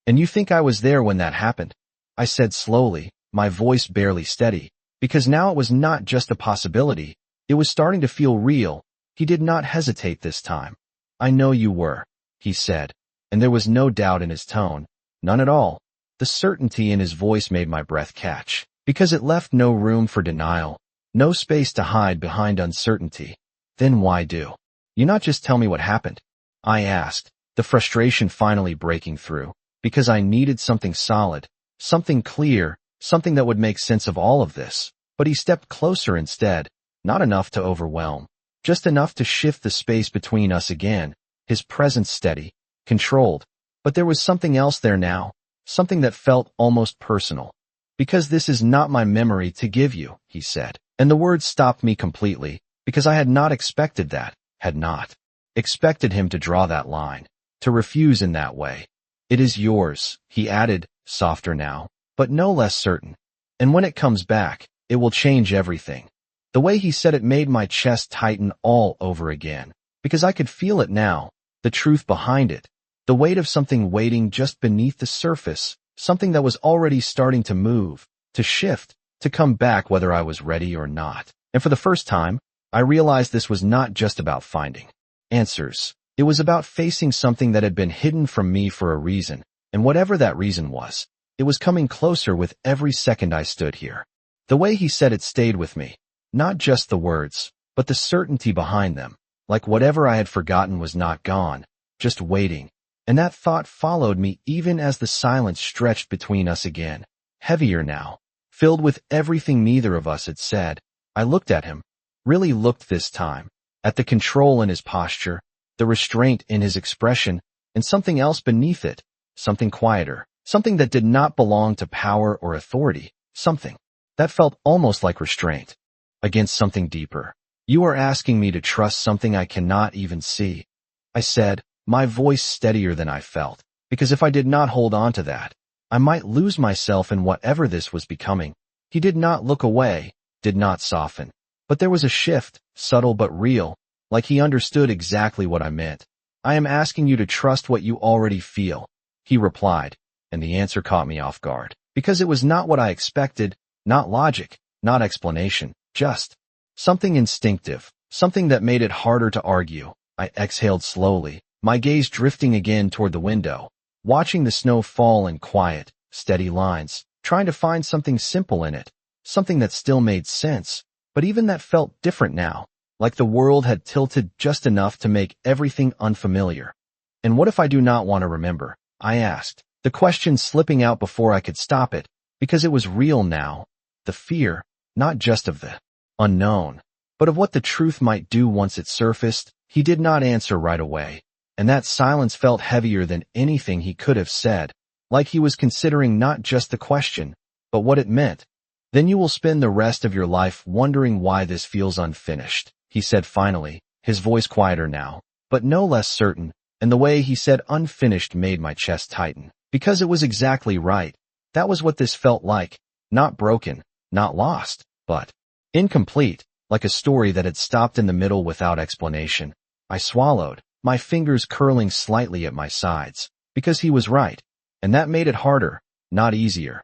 "And you think I was there when that happened?" I said slowly, my voice barely steady, because now it was not just a possibility, it was starting to feel real. He did not hesitate this time. "I know you were," he said, and there was no doubt in his tone, none at all. The certainty in his voice made my breath catch, because it left no room for denial, no space to hide behind uncertainty. "Then why do you not just tell me what happened?" I asked, the frustration finally breaking through, because I needed something solid, something clear, something that would make sense of all of this. But he stepped closer instead, not enough to overwhelm, just enough to shift the space between us again, his presence steady, controlled. But there was something else there now, something that felt almost personal. "Because this is not my memory to give you," he said. And the words stopped me completely, because I had not expected that, had not expected him to draw that line, to refuse in that way. "It is yours," he added, softer now, but no less certain. "And when it comes back, it will change everything." The way he said it made my chest tighten all over again, because I could feel it now, the truth behind it, the weight of something waiting just beneath the surface, something that was already starting to move, to shift, to come back whether I was ready or not. And for the first time, I realized this was not just about finding answers. It was about facing something that had been hidden from me for a reason, and whatever that reason was, it was coming closer with every second I stood here. The way he said it stayed with me. Not just the words, but the certainty behind them. Like whatever I had forgotten was not gone, just waiting. And that thought followed me even as the silence stretched between us again. Heavier now, filled with everything neither of us had said. I looked at him, really looked this time, at the control in his posture, the restraint in his expression, and something else beneath it, something quieter, something that did not belong to power or authority, something that felt almost like restraint against something deeper. You are asking me to trust something I cannot even see, I said, my voice steadier than I felt, because if I did not hold on to that, I might lose myself in whatever this was becoming. He did not look away, did not soften, but there was a shift, subtle but real, like he understood exactly what I meant. I am asking you to trust what you already feel, he replied, and the answer caught me off guard, because it was not what I expected, not logic, not explanation, just something instinctive, something that made it harder to argue. I exhaled slowly, my gaze drifting again toward the window, watching the snow fall in quiet, steady lines, trying to find something simple in it, something that still made sense, but even that felt different now, like the world had tilted just enough to make everything unfamiliar. And what if I do not want to remember? I asked, the question slipping out before I could stop it, because it was real now, the fear, not just of the unknown, but of what the truth might do once it surfaced. He did not answer right away, and that silence felt heavier than anything he could have said, like he was considering not just the question, but what it meant. Then you will spend the rest of your life wondering why this feels unfinished, he said finally, his voice quieter now, but no less certain, and the way he said unfinished made my chest tighten, because it was exactly right. That was what this felt like, not broken, not lost, but incomplete, like a story that had stopped in the middle without explanation. I swallowed, my fingers curling slightly at my sides, because he was right, and that made it harder, not easier.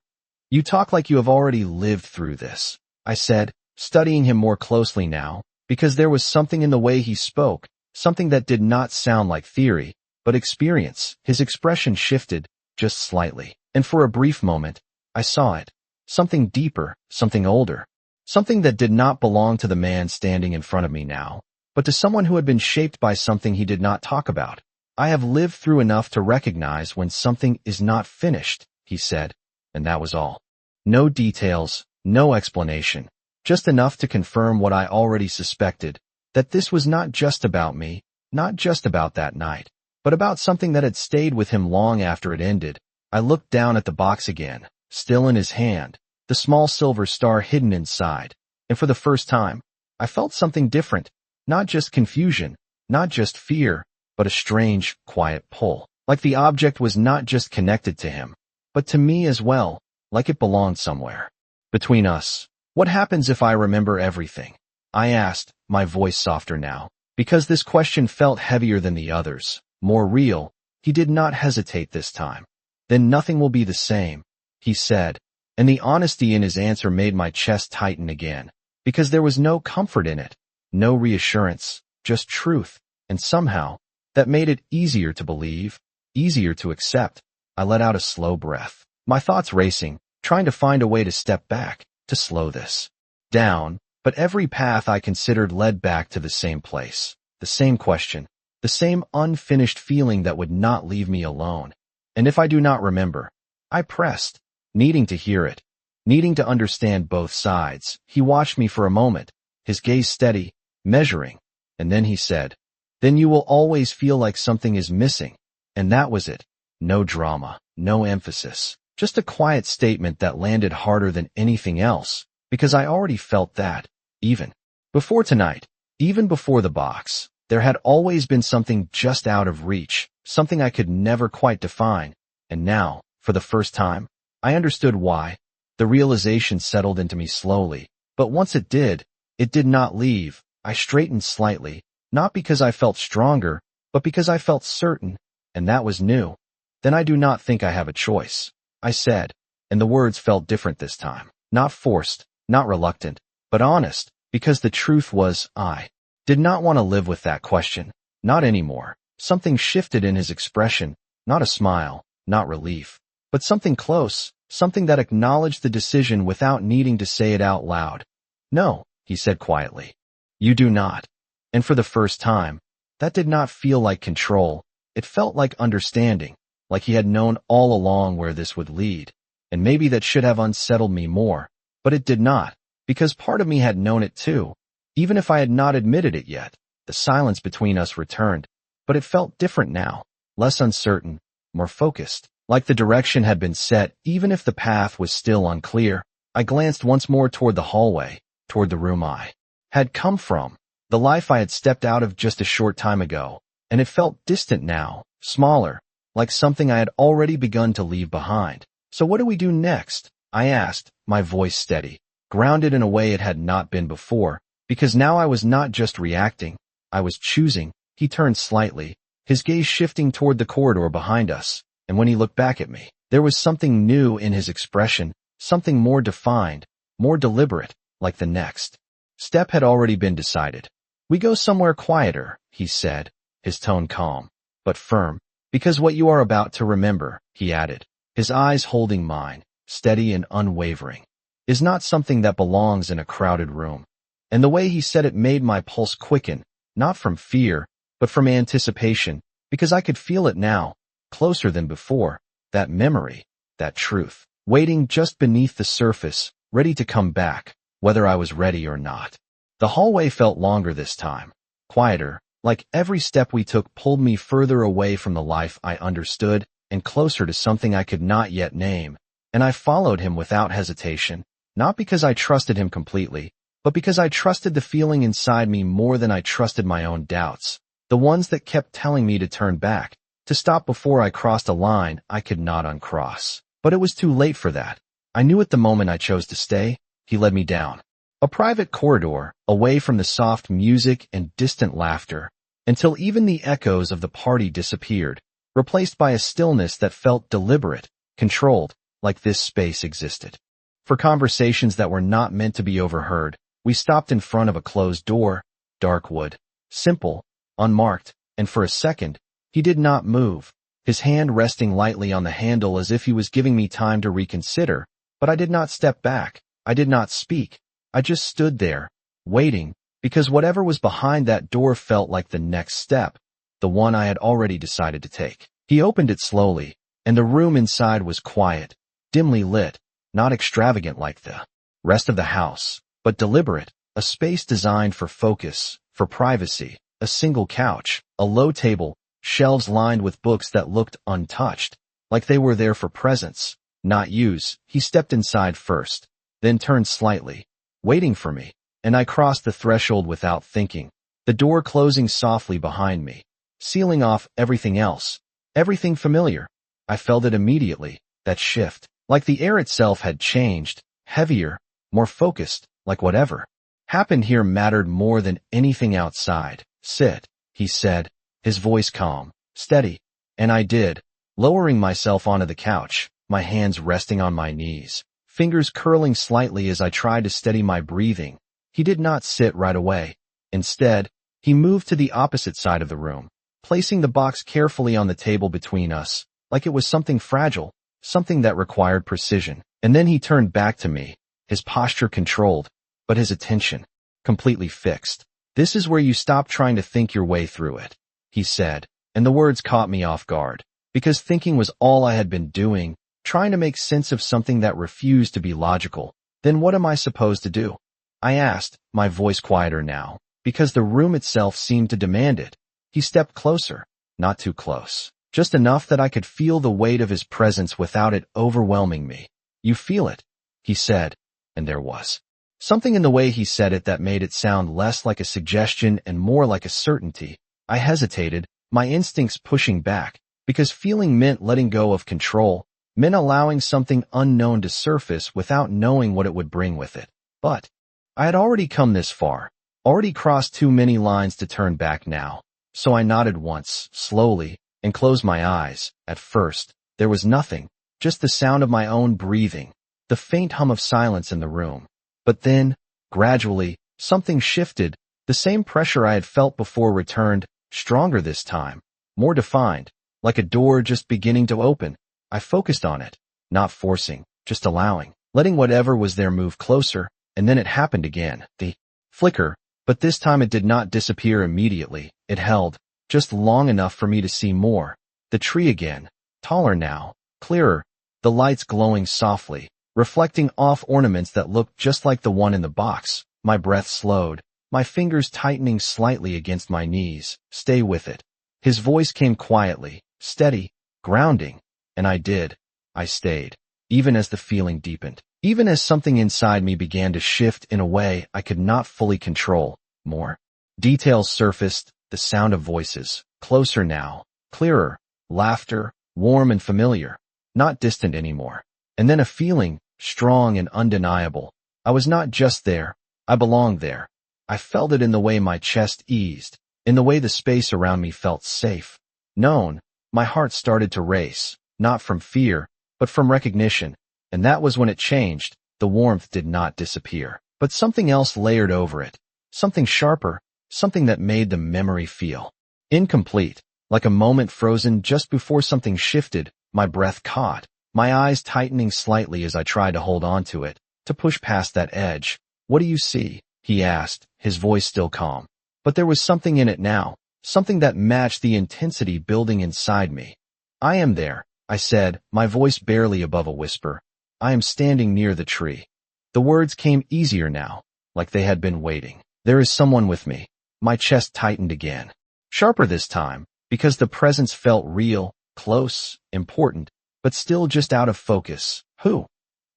You talk like you have already lived through this, I said, studying him more closely now, because there was something in the way he spoke, something that did not sound like theory, but experience. His expression shifted, just slightly, and for a brief moment, I saw it. Something deeper, something older, something that did not belong to the man standing in front of me now, but to someone who had been shaped by something he did not talk about. I have lived through enough to recognize when something is not finished, he said, and that was all. No details, no explanation, just enough to confirm what I already suspected, that this was not just about me, not just about that night, but about something that had stayed with him long after it ended. I looked down at the box again, still in his hand, the small silver star hidden inside, and for the first time, I felt something different. Not just confusion, not just fear, but a strange, quiet pull. Like the object was not just connected to him, but to me as well, like it belonged somewhere. Between us, what happens if I remember everything? I asked, my voice softer now, because this question felt heavier than the others, more real. He did not hesitate this time. Then nothing will be the same, he said, and the honesty in his answer made my chest tighten again, because there was no comfort in it. No reassurance, just truth, and somehow, that made it easier to believe, easier to accept. I let out a slow breath, my thoughts racing, trying to find a way to step back, to slow this down, but every path I considered led back to the same place, the same question, the same unfinished feeling that would not leave me alone. And if I do not remember, I pressed, needing to hear it, needing to understand both sides. He watched me for a moment, his gaze steady, measuring, and then he said, then you will always feel like something is missing. And that was it. No drama, no emphasis, just a quiet statement that landed harder than anything else, because I already felt that, even before tonight, even before the box, there had always been something just out of reach, something I could never quite define, and now, for the first time, I understood why. The realization settled into me slowly, but once it did not leave. I straightened slightly, not because I felt stronger, but because I felt certain, and that was new. Then I do not think I have a choice, I said, and the words felt different this time, not forced, not reluctant, but honest, because the truth was I did not want to live with that question, not anymore. Something shifted in his expression, not a smile, not relief, but something close, something that acknowledged the decision without needing to say it out loud. "No," he said quietly. "You do not." And for the first time, that did not feel like control. It felt like understanding, like he had known all along where this would lead. And maybe that should have unsettled me more, but it did not, because part of me had known it too. Even if I had not admitted it yet, the silence between us returned, but it felt different now, less uncertain, more focused, like the direction had been set even if the path was still unclear. I glanced once more toward the hallway, toward the room I had come from, the life I had stepped out of just a short time ago, and it felt distant now, smaller, like something I had already begun to leave behind. "So what do we do next?" I asked, my voice steady, grounded in a way it had not been before, because now I was not just reacting, I was choosing. He turned slightly, his gaze shifting toward the corridor behind us, and when he looked back at me, there was something new in his expression, something more defined, more deliberate, like the next step had already been decided. "We go somewhere quieter," he said, his tone calm, but firm. "Because what you are about to remember," he added, his eyes holding mine, steady and unwavering, "is not something that belongs in a crowded room." And the way he said it made my pulse quicken, not from fear, but from anticipation, because I could feel it now, closer than before, that memory, that truth, waiting just beneath the surface, ready to come back, whether I was ready or not. The hallway felt longer this time, quieter, like every step we took pulled me further away from the life I understood and closer to something I could not yet name, and I followed him without hesitation, not because I trusted him completely, but because I trusted the feeling inside me more than I trusted my own doubts, the ones that kept telling me to turn back, to stop before I crossed a line I could not uncross. But it was too late for that. I knew at the moment I chose to stay. He led me down a private corridor, away from the soft music and distant laughter, until even the echoes of the party disappeared, replaced by a stillness that felt deliberate, controlled, like this space existed. For conversations that were not meant to be overheard, we stopped in front of a closed door, dark wood, simple, unmarked, and for a second, he did not move, his hand resting lightly on the handle as if he was giving me time to reconsider, but I did not step back, I did not speak, I just stood there, waiting, because whatever was behind that door felt like the next step, the one I had already decided to take. He opened it slowly, and the room inside was quiet, dimly lit, not extravagant like the rest of the house, but deliberate, a space designed for focus, for privacy, a single couch, a low table, shelves lined with books that looked untouched, like they were there for presence, not use. He stepped inside first, then turned slightly, waiting for me, and I crossed the threshold without thinking, the door closing softly behind me, sealing off everything else, everything familiar. I felt it immediately, that shift, like the air itself had changed, heavier, more focused, like whatever happened here mattered more than anything outside. "Sit," he said, his voice calm, steady, and I did, lowering myself onto the couch, my hands resting on my knees, fingers curling slightly as I tried to steady my breathing. He did not sit right away. Instead, he moved to the opposite side of the room, placing the box carefully on the table between us, like it was something fragile, something that required precision. And then he turned back to me, his posture controlled, but his attention completely fixed. "This is where you stop trying to think your way through it," he said, and the words caught me off guard, because thinking was all I had been doing, trying to make sense of something that refused to be logical. "Then what am I supposed to do?" I asked, my voice quieter now, because the room itself seemed to demand it. He stepped closer, not too close, just enough that I could feel the weight of his presence without it overwhelming me. "You feel it," he said, and there was something in the way he said it that made it sound less like a suggestion and more like a certainty. I hesitated, my instincts pushing back, because feeling meant letting go of control, meant allowing something unknown to surface without knowing what it would bring with it. But I had already come this far, already crossed too many lines to turn back now, so I nodded once, slowly, and closed my eyes. At first, there was nothing, just the sound of my own breathing, the faint hum of silence in the room. But then, gradually, something shifted, the same pressure I had felt before returned, stronger this time, more defined, like a door just beginning to open. I focused on it, not forcing, just allowing, letting whatever was there move closer, and then it happened again. The flicker, but this time it did not disappear immediately. It held, just long enough for me to see more. The tree again, taller now, clearer, the lights glowing softly, reflecting off ornaments that looked just like the one in the box. My breath slowed, my fingers tightening slightly against my knees. Stay with it. His voice came quietly, steady, grounding, and I did. I stayed, even as the feeling deepened, even as something inside me began to shift in a way I could not fully control. More details surfaced, the sound of voices, closer now, clearer, laughter, warm and familiar, not distant anymore. And then a feeling, strong and undeniable. I was not just there, I belonged there. I felt it in the way my chest eased, in the way the space around me felt safe, known. My heart started to race, not from fear, but from recognition. And that was when it changed. The warmth did not disappear, but something else layered over it, something sharper, something that made the memory feel incomplete, like a moment frozen just before something shifted. My breath caught, my eyes tightening slightly as I tried to hold on to it, to push past that edge. What do you see? He asked, his voice still calm. But there was something in it now, something that matched the intensity building inside me. I am there, I said, my voice barely above a whisper. I am standing near the tree. The words came easier now, like they had been waiting. There is someone with me. My chest tightened again. Sharper this time, because the presence felt real, close, important, but still just out of focus. Who?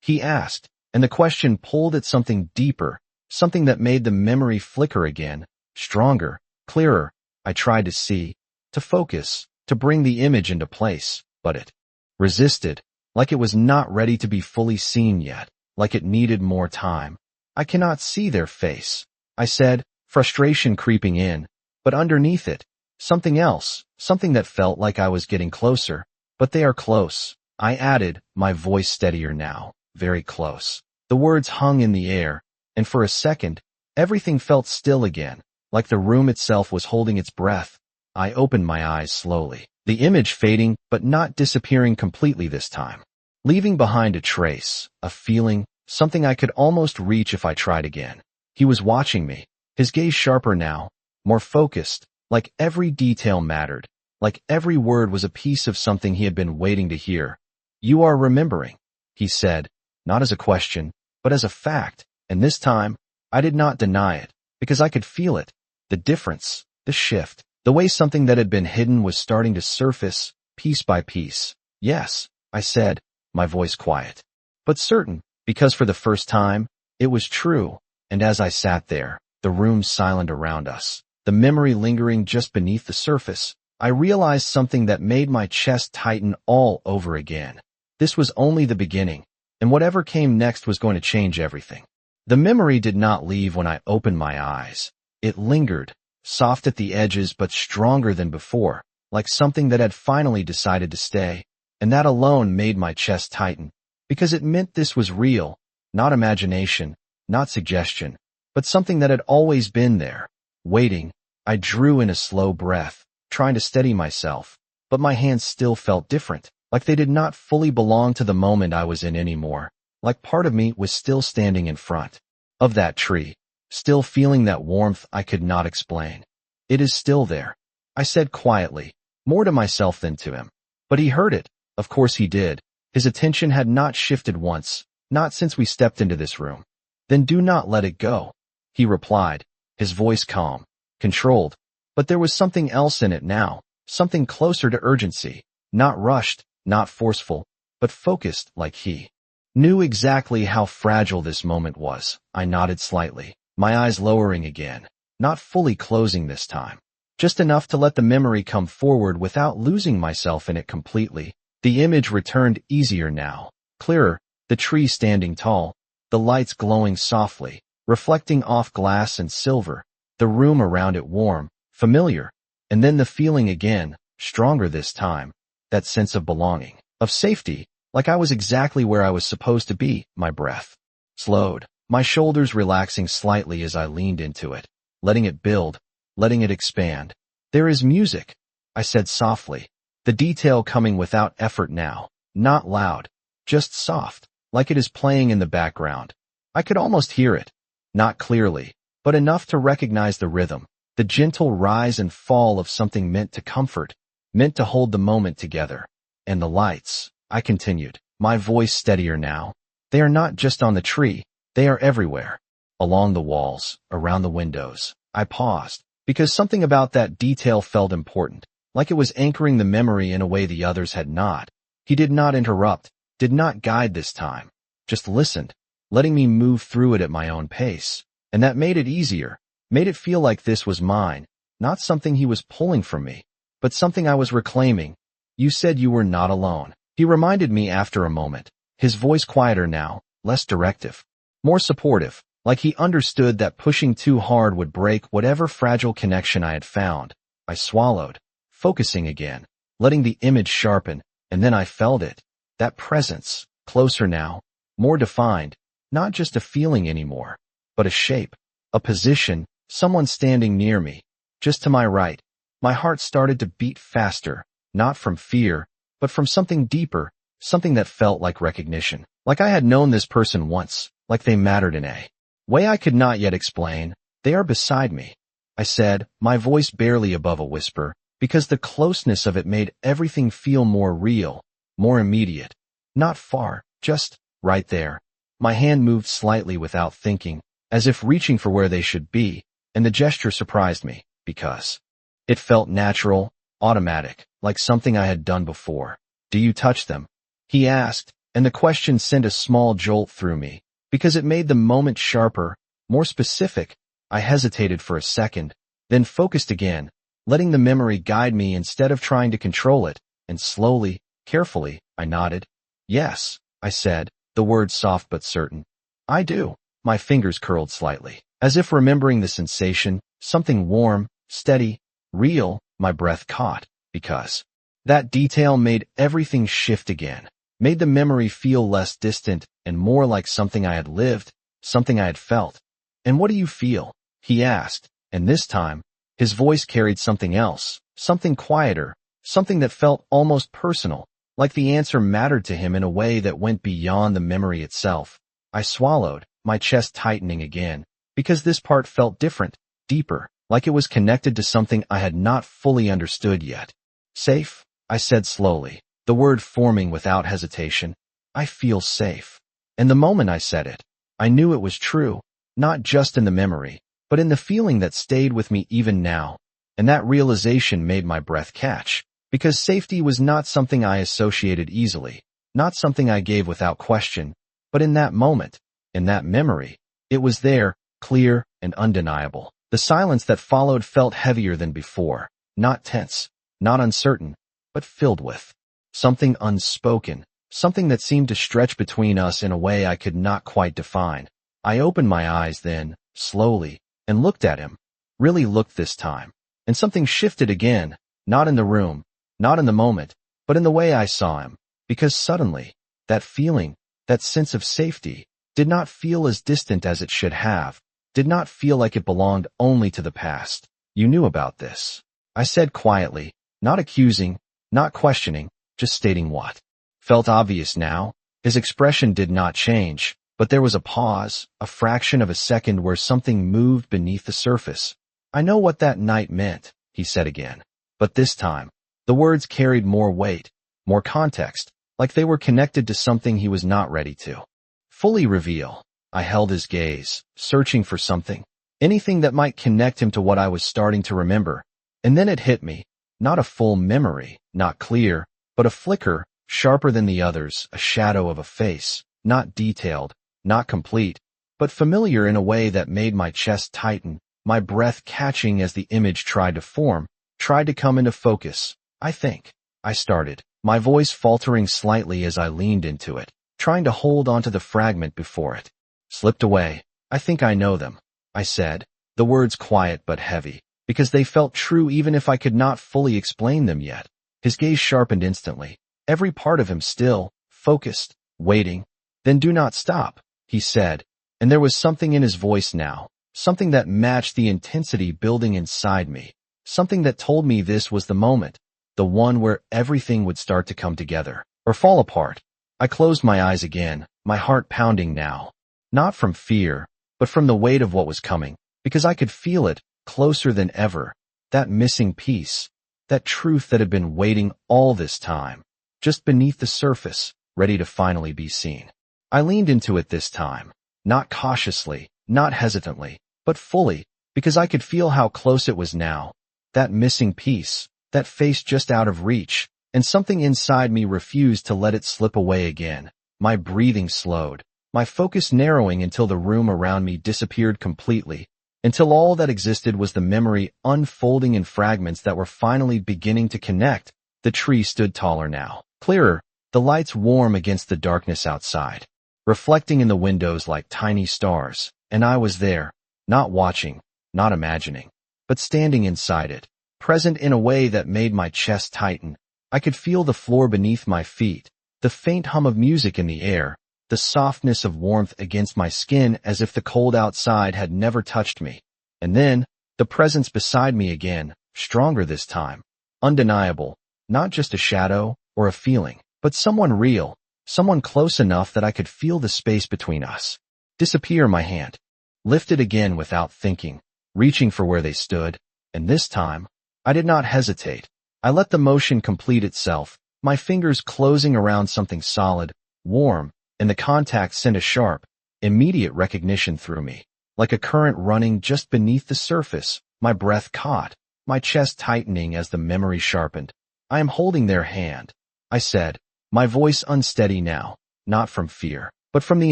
He asked, and the question pulled at something deeper, something that made the memory flicker again, stronger, clearer. I tried to see, to focus, to bring the image into place, but it resisted, like it was not ready to be fully seen yet, like it needed more time. I cannot see their face, I said, frustration creeping in, but underneath it, something else, something that felt like I was getting closer. But they are close, I added, my voice steadier now, very close. The words hung in the air, and for a second, everything felt still again, like the room itself was holding its breath. I opened my eyes slowly, the image fading but not disappearing completely this time, leaving behind a trace, a feeling, something I could almost reach if I tried again. He was watching me, his gaze sharper now, more focused, like every detail mattered, like every word was a piece of something he had been waiting to hear. You are remembering, he said, not as a question, but as a fact, and this time, I did not deny it, because I could feel it, the difference, the shift, the way something that had been hidden was starting to surface, piece by piece. Yes, I said, my voice quiet, but certain, because for the first time, it was true. And as I sat there, the room silent around us, the memory lingering just beneath the surface, I realized something that made my chest tighten all over again. This was only the beginning, and whatever came next was going to change everything. The memory did not leave when I opened my eyes. It lingered, soft at the edges but stronger than before, like something that had finally decided to stay, and that alone made my chest tighten, because it meant this was real, not imagination, not suggestion, but something that had always been there, waiting. I drew in a slow breath, trying to steady myself, but my hands still felt different, like they did not fully belong to the moment I was in anymore, like part of me was still standing in front of that tree, still feeling that warmth I could not explain. It is still there, I said quietly, more to myself than to him. But he heard it, of course he did. His attention had not shifted once, not since we stepped into this room. Then do not let it go, he replied, his voice calm, controlled. But there was something else in it now, something closer to urgency, not rushed, not forceful, but focused, like he knew exactly how fragile this moment was. I nodded slightly, my eyes lowering again, not fully closing this time, just enough to let the memory come forward without losing myself in it completely. The image returned easier now, clearer, the tree standing tall, the lights glowing softly, reflecting off glass and silver, the room around it warm, familiar, and then the feeling again, stronger this time, that sense of belonging, of safety, like I was exactly where I was supposed to be. My breath slowed, my shoulders relaxing slightly as I leaned into it, letting it build, letting it expand. There is music, I said softly, the detail coming without effort now, not loud, just soft, like it is playing in the background. I could almost hear it, not clearly, but enough to recognize the rhythm, the gentle rise and fall of something meant to comfort, meant to hold the moment together. And the lights, I continued, my voice steadier now. They are not just on the tree, they are everywhere. Along the walls, around the windows. I paused, because something about that detail felt important, like it was anchoring the memory in a way the others had not. He did not interrupt, did not guide this time, just listened, letting me move through it at my own pace. And that made it easier, made it feel like this was mine, not something he was pulling from me, but something I was reclaiming. You said you were not alone. He reminded me after a moment, his voice quieter now, less directive, more supportive, like he understood that pushing too hard would break whatever fragile connection I had found. I swallowed, focusing again, letting the image sharpen, and then I felt it. That presence, closer now, more defined, not just a feeling anymore, but a shape, a position, someone standing near me, just to my right. My heart started to beat faster, not from fear, but from something deeper, something that felt like recognition, like I had known this person once, like they mattered in a way I could not yet explain. They are beside me, I said, my voice barely above a whisper, because the closeness of it made everything feel more real, more immediate. Not far, just right there. My hand moved slightly without thinking, as if reaching for where they should be, and the gesture surprised me, because it felt natural, automatic, like something I had done before. Do you touch them? He asked, and the question sent a small jolt through me, because it made the moment sharper, more specific. I hesitated for a second, then focused again, letting the memory guide me instead of trying to control it, and slowly, carefully, I nodded. Yes, I said, the words soft but certain. I do. My fingers curled slightly, as if remembering the sensation, something warm, steady, real. My breath caught, because that detail made everything shift again, made the memory feel less distant and more like something I had lived, something I had felt. And what do you feel? He asked, and this time, his voice carried something else, something quieter, something that felt almost personal, like the answer mattered to him in a way that went beyond the memory itself. I swallowed, my chest tightening again, because this part felt different, deeper, like it was connected to something I had not fully understood yet. Safe, I said slowly, the word forming without hesitation. I feel safe. And the moment I said it, I knew it was true, not just in the memory, but in the feeling that stayed with me even now. And that realization made my breath catch, because safety was not something I associated easily, not something I gave without question, but in that moment, in that memory, it was there, clear and undeniable. The silence that followed felt heavier than before, not tense, not uncertain, but filled with something unspoken, something that seemed to stretch between us in a way I could not quite define. I opened my eyes then, slowly, and looked at him, really looked this time, and something shifted again, not in the room, not in the moment, but in the way I saw him, because suddenly, that feeling, that sense of safety, did not feel as distant as it should have, did not feel like it belonged only to the past. You knew about this, I said quietly, not accusing, not questioning, just stating what felt obvious now. His expression did not change, but there was a pause, a fraction of a second where something moved beneath the surface. I know what that night meant, he said again, but this time, the words carried more weight, more context, like they were connected to something he was not ready to fully reveal. I held his gaze, searching for something, anything that might connect him to what I was starting to remember. And then it hit me, not a full memory, not clear, but a flicker, sharper than the others, a shadow of a face, not detailed, not complete, but familiar in a way that made my chest tighten, my breath catching as the image tried to form, tried to come into focus. I think, I started, my voice faltering slightly as I leaned into it, trying to hold onto the fragment before it slipped away. I think I know them, I said, the words quiet but heavy, because they felt true even if I could not fully explain them yet. His gaze sharpened instantly, every part of him still, focused, waiting. Then do not stop, he said, and there was something in his voice now, something that matched the intensity building inside me. something that told me this was the moment, the one where everything would start to come together, or fall apart. I closed my eyes again, my heart pounding now. Not from fear, but from the weight of what was coming, because I could feel it, closer than ever, that missing piece, that truth that had been waiting all this time, just beneath the surface, ready to finally be seen. I leaned into it this time, not cautiously, not hesitantly, but fully, because I could feel how close it was now, that missing piece, that face just out of reach, and something inside me refused to let it slip away again. My breathing slowed, my focus narrowing until the room around me disappeared completely, until all that existed was the memory unfolding in fragments that were finally beginning to connect. The tree stood taller now, clearer, the lights warm against the darkness outside, reflecting in the windows like tiny stars, and I was there, not watching, not imagining, but standing inside it, present in a way that made my chest tighten. I could feel the floor beneath my feet, the faint hum of music in the air, the softness of warmth against my skin as if the cold outside had never touched me. And then, the presence beside me again, stronger this time, undeniable, not just a shadow or a feeling, but someone real, someone close enough that I could feel the space between us disappear. My hand lifted again without thinking, reaching for where they stood, and this time, I did not hesitate. I let the motion complete itself, my fingers closing around something solid, warm, and the contact sent a sharp, immediate recognition through me. Like a current running just beneath the surface, my breath caught, my chest tightening as the memory sharpened. I am holding their hand, I said, my voice unsteady now, not from fear, but from the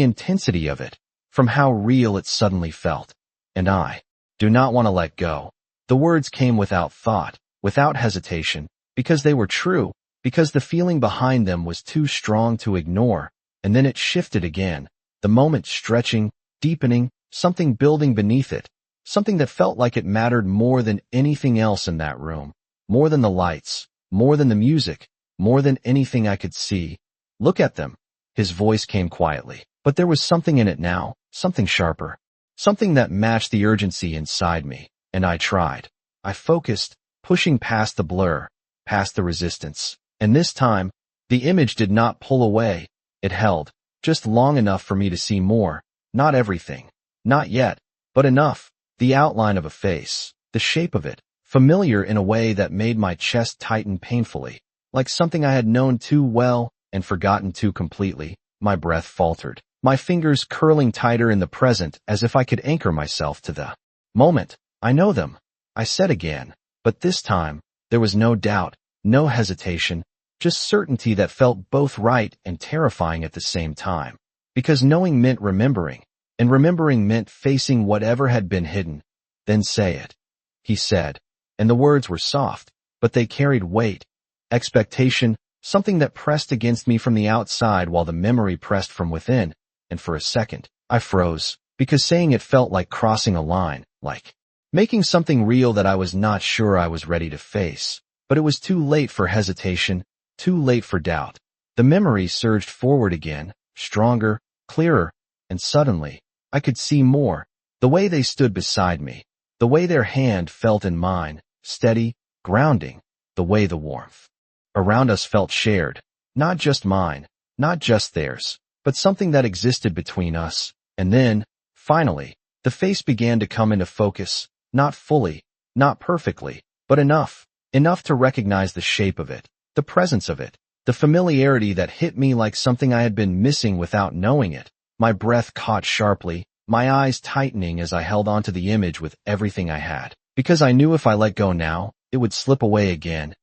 intensity of it, from how real it suddenly felt. And I do not want to let go. The words came without thought, without hesitation, because they were true, because the feeling behind them was too strong to ignore. And then it shifted again, the moment stretching, deepening, something building beneath it, something that felt like it mattered more than anything else in that room, more than the lights, more than the music, more than anything I could see. Look at them. His voice came quietly, but there was something in it now, something sharper, something that matched the urgency inside me, and I tried. I focused, pushing past the blur, past the resistance, and this time, the image did not pull away. It held, just long enough for me to see more, not everything, not yet, but enough, the outline of a face, the shape of it, familiar in a way that made my chest tighten painfully, like something I had known too well and forgotten too completely. My breath faltered, my fingers curling tighter in the present as if I could anchor myself to the moment. I know them, I said again, but this time, there was no doubt, no hesitation, just certainty that felt both right and terrifying at the same time. Because knowing meant remembering, and remembering meant facing whatever had been hidden. Then say it, he said, and the words were soft, but they carried weight, expectation, something that pressed against me from the outside while the memory pressed from within, and for a second, I froze, because saying it felt like crossing a line, like making something real that I was not sure I was ready to face. But it was too late for hesitation, too late for doubt. The memory surged forward again, stronger, clearer, and suddenly, I could see more. The way they stood beside me, the way their hand felt in mine, steady, grounding, the way the warmth around us felt shared, not just mine, not just theirs, but something that existed between us. And then, finally, the face began to come into focus, not fully, not perfectly, but enough to recognize the shape of it, the presence of it, the familiarity that hit me like something I had been missing without knowing it. My breath caught sharply, my eyes tightening as I held onto the image with everything I had, because I knew if I let go now, it would slip away again.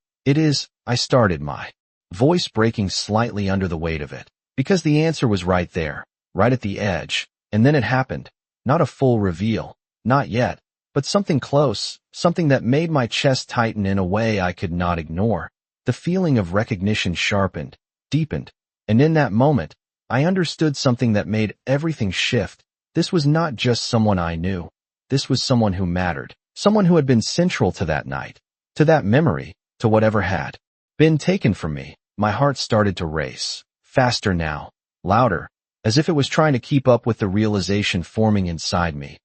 I started, my voice breaking slightly under the weight of it, because the answer was right there, right at the edge, and then it happened. Not a full reveal, not yet, but something close, something that made my chest tighten in a way I could not ignore. The feeling of recognition sharpened, deepened, and in that moment, I understood something that made everything shift. This was not just someone I knew. This was someone who mattered, someone who had been central to that night, to that memory, to whatever had been taken from me. My heart started to race, faster now, louder, as if it was trying to keep up with the realization forming inside me.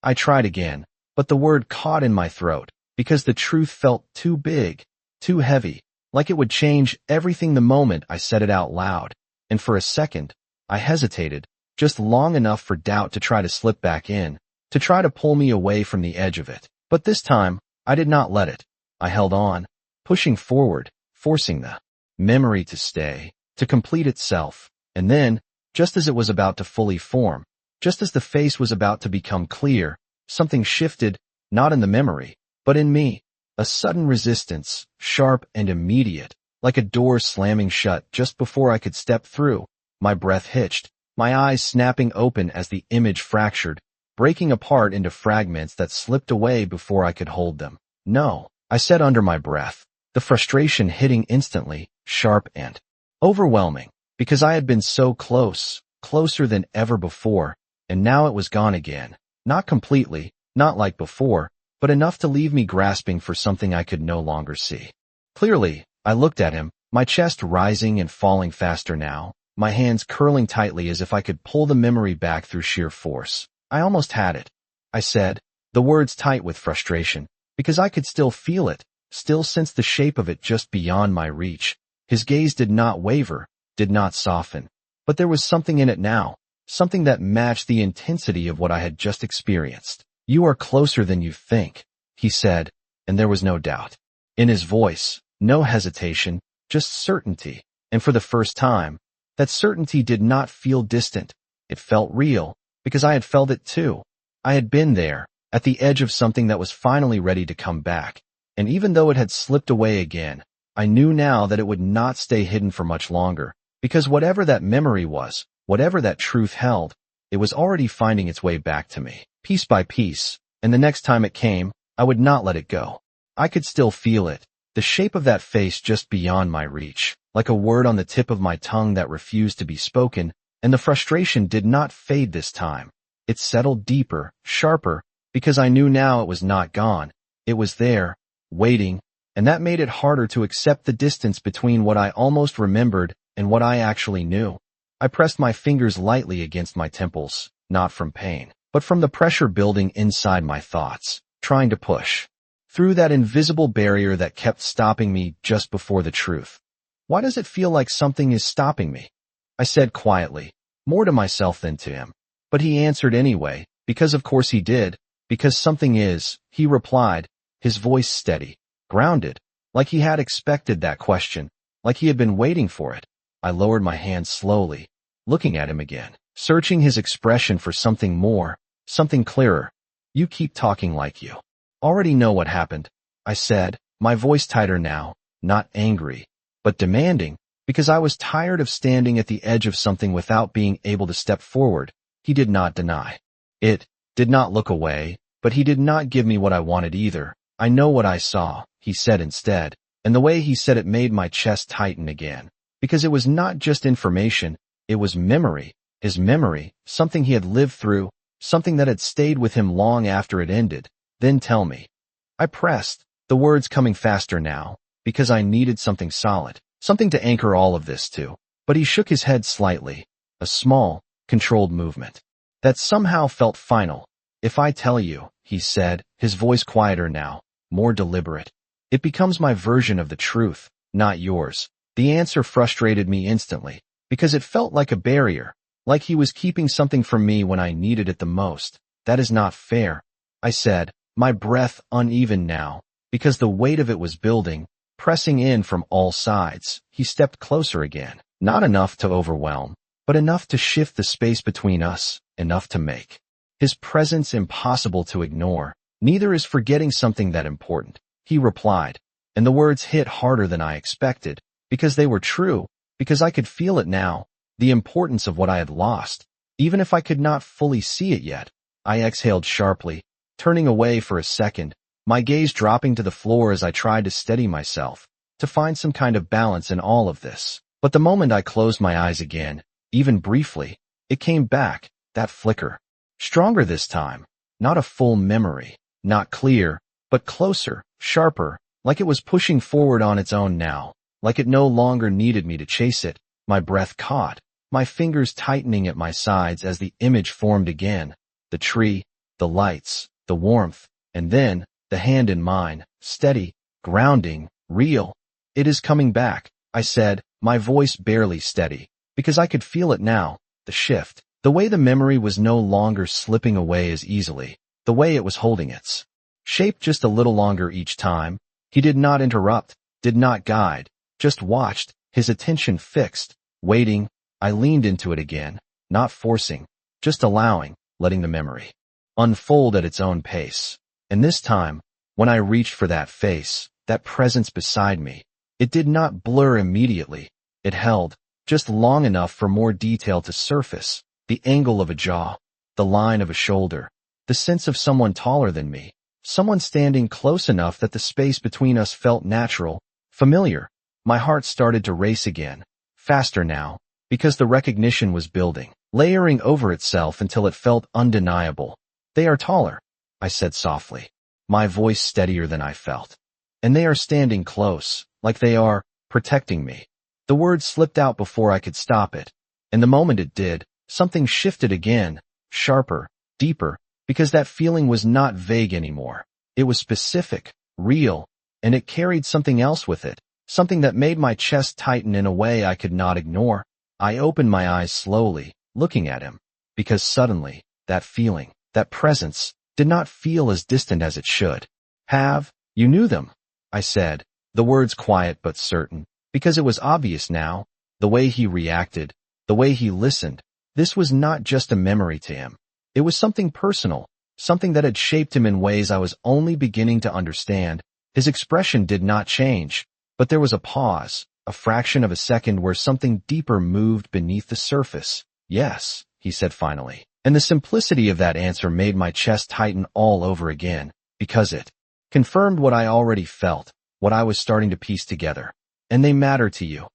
I tried again, but the word caught in my throat, because the truth felt too big, too heavy, like it would change everything the moment I said it out loud. And for a second, I hesitated, just long enough for doubt to try to slip back in, to try to pull me away from the edge of it. But this time, I did not let it. I held on, pushing forward, forcing the memory to stay, to complete itself. And then, just as it was about to fully form, just as the face was about to become clear, something shifted, not in the memory, but in me. A sudden resistance, sharp and immediate, like a door slamming shut just before I could step through. My breath hitched, my eyes snapping open as the image fractured, breaking apart into fragments that slipped away before I could hold them. No, I said under my breath, the frustration hitting instantly, sharp and overwhelming, because I had been so close, closer than ever before, and now it was gone again. Not completely, not like before, but enough to leave me grasping for something I could no longer see. Clearly, I looked at him, my chest rising and falling faster now, my hands curling tightly as if I could pull the memory back through sheer force. I almost had it, I said, the words tight with frustration, because I could still feel it, still sense the shape of it just beyond my reach. His gaze did not waver, did not soften, but there was something in it now, something that matched the intensity of what I had just experienced. You are closer than you think, he said, and there was no doubt. In his voice, no hesitation, just certainty, and for the first time, that certainty did not feel distant. It felt real, because I had felt it too. I had been there, at the edge of something that was finally ready to come back, and even though it had slipped away again, I knew now that it would not stay hidden for much longer, because whatever that memory was, whatever that truth held, it was already finding its way back to me, piece by piece, and the next time it came, I would not let it go. I could still feel it, the shape of that face just beyond my reach, like a word on the tip of my tongue that refused to be spoken, and the frustration did not fade this time. It settled deeper, sharper, because I knew now it was not gone. It was there, waiting, and that made it harder to accept the distance between what I almost remembered and what I actually knew. I pressed my fingers lightly against my temples, not from pain, but from the pressure building inside my thoughts, trying to push through that invisible barrier that kept stopping me just before the truth. Why does it feel like something is stopping me? I said quietly, more to myself than to him. But he answered anyway, because of course he did, because something is, he replied, his voice steady, grounded, like he had expected that question, like he had been waiting for it. I lowered my hand slowly, looking at him again, searching his expression for something more, something clearer. You keep talking like you already know what happened, I said, my voice tighter now, not angry, but demanding, because I was tired of standing at the edge of something without being able to step forward. He did not deny it, did not look away, but he did not give me what I wanted either. I know what I saw, he said instead, and the way he said it made my chest tighten again, because it was not just information, it was memory, his memory, something he had lived through, something that had stayed with him long after it ended. Then tell me. I pressed, the words coming faster now, because I needed something solid, something to anchor all of this to. But he shook his head slightly, a small, controlled movement that somehow felt final. If I tell you, he said, his voice quieter now, more deliberate, it becomes my version of the truth, not yours. The answer frustrated me instantly, because it felt like a barrier, like he was keeping something from me when I needed it the most. That is not fair, I said, my breath uneven now, because the weight of it was building, pressing in from all sides. He stepped closer again, not enough to overwhelm, but enough to shift the space between us, enough to make his presence impossible to ignore. Neither is forgetting something that important, he replied, and the words hit harder than I expected, because they were true, because I could feel it now, the importance of what I had lost, even if I could not fully see it yet. I exhaled sharply, turning away for a second, my gaze dropping to the floor as I tried to steady myself, to find some kind of balance in all of this. But the moment I closed my eyes again, even briefly, it came back, that flicker. Stronger this time, not a full memory, not clear, but closer, sharper, like it was pushing forward on its own now, like it no longer needed me to chase it. My breath caught, my fingers tightening at my sides as the image formed again, the tree, the lights, the warmth, and then, the hand in mine, steady, grounding, real. It is coming back, I said, my voice barely steady, because I could feel it now, the shift, the way the memory was no longer slipping away as easily, the way it was holding its shape just a little longer each time. He did not interrupt, did not guide, just watched, his attention fixed, waiting. I leaned into it again, not forcing, just allowing, letting the memory unfold at its own pace. And this time, when I reached for that face, that presence beside me, it did not blur immediately. It held, just long enough for more detail to surface, the angle of a jaw, the line of a shoulder, the sense of someone taller than me, someone standing close enough that the space between us felt natural, familiar. My heart started to race again, faster now, because the recognition was building, layering over itself until it felt undeniable. They are taller, I said softly, my voice steadier than I felt. And they are standing close, like they are protecting me. The word slipped out before I could stop it, and the moment it did, something shifted again, sharper, deeper, because that feeling was not vague anymore. It was specific, real, and it carried something else with it, something that made my chest tighten in a way I could not ignore. I opened my eyes slowly, looking at him, because suddenly, that feeling, that presence, did not feel as distant as it should. Have you knew them? I said, the words quiet but certain, because it was obvious now, the way he reacted, the way he listened. This was not just a memory to him. It was something personal, something that had shaped him in ways I was only beginning to understand. His expression did not change, but there was a pause, a fraction of a second where something deeper moved beneath the surface. Yes, he said finally. And the simplicity of that answer made my chest tighten all over again, because it confirmed what I already felt, what I was starting to piece together. And they matter to you.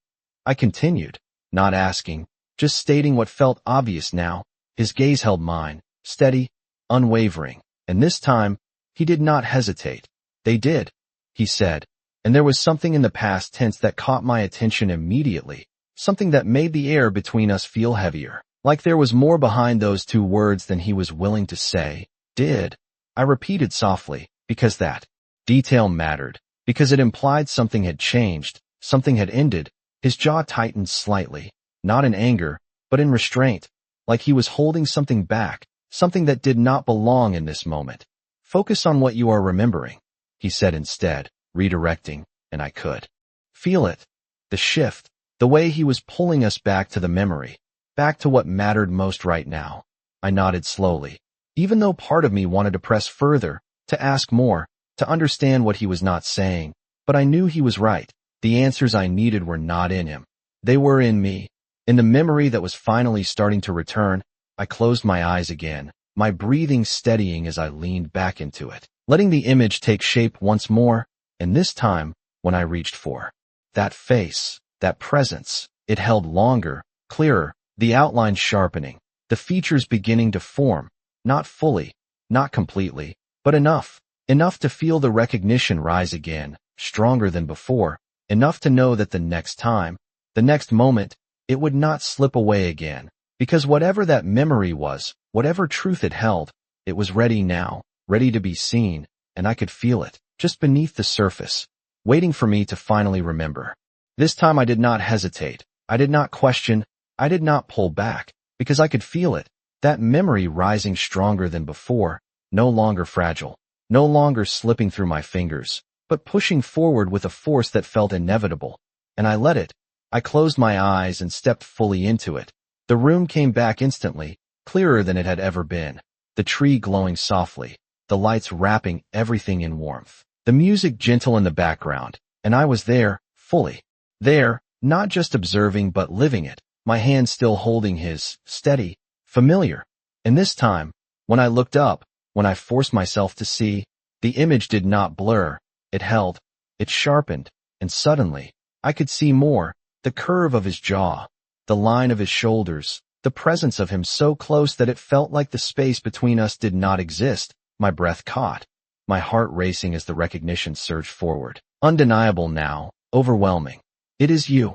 I continued, not asking, just stating what felt obvious now. His gaze held mine, steady, unwavering, and this time, he did not hesitate. They did, he said, and there was something in the past tense that caught my attention immediately, something that made the air between us feel heavier, like there was more behind those two words than he was willing to say. Did. I repeated softly, because that detail mattered, because it implied something had changed, something had ended. His jaw tightened slightly, not in anger, but in restraint, like he was holding something back, something that did not belong in this moment. Focus on what you are remembering, he said instead, redirecting, and I could feel it. The shift, the way he was pulling us back to the memory, back to what mattered most right now. I nodded slowly, even though part of me wanted to press further, to ask more, to understand what he was not saying, but I knew he was right. The answers I needed were not in him. They were in me. In the memory that was finally starting to return, I closed my eyes again, my breathing steadying as I leaned back into it, letting the image take shape once more, and this time, when I reached for that face, that presence, it held longer, clearer, the outline sharpening, the features beginning to form, not fully, not completely, but enough to feel the recognition rise again, stronger than before, enough to know that the next time, the next moment, it would not slip away again, because whatever that memory was, whatever truth it held, it was ready now, ready to be seen, and I could feel it, just beneath the surface, waiting for me to finally remember. This time I did not hesitate, I did not question, I did not pull back, because I could feel it, that memory rising stronger than before, no longer fragile, no longer slipping through my fingers, but pushing forward with a force that felt inevitable, and I let it. I closed my eyes and stepped fully into it. The room came back instantly, clearer than it had ever been, the tree glowing softly, the lights wrapping everything in warmth, the music gentle in the background, and I was there, fully. There, not just observing but living it, my hand still holding his, steady, familiar. And this time, when I looked up, when I forced myself to see, the image did not blur, it held, it sharpened, and suddenly, I could see more. The curve of his jaw, the line of his shoulders, the presence of him so close that it felt like the space between us did not exist. My breath caught, my heart racing as the recognition surged forward. Undeniable now, overwhelming. It is you,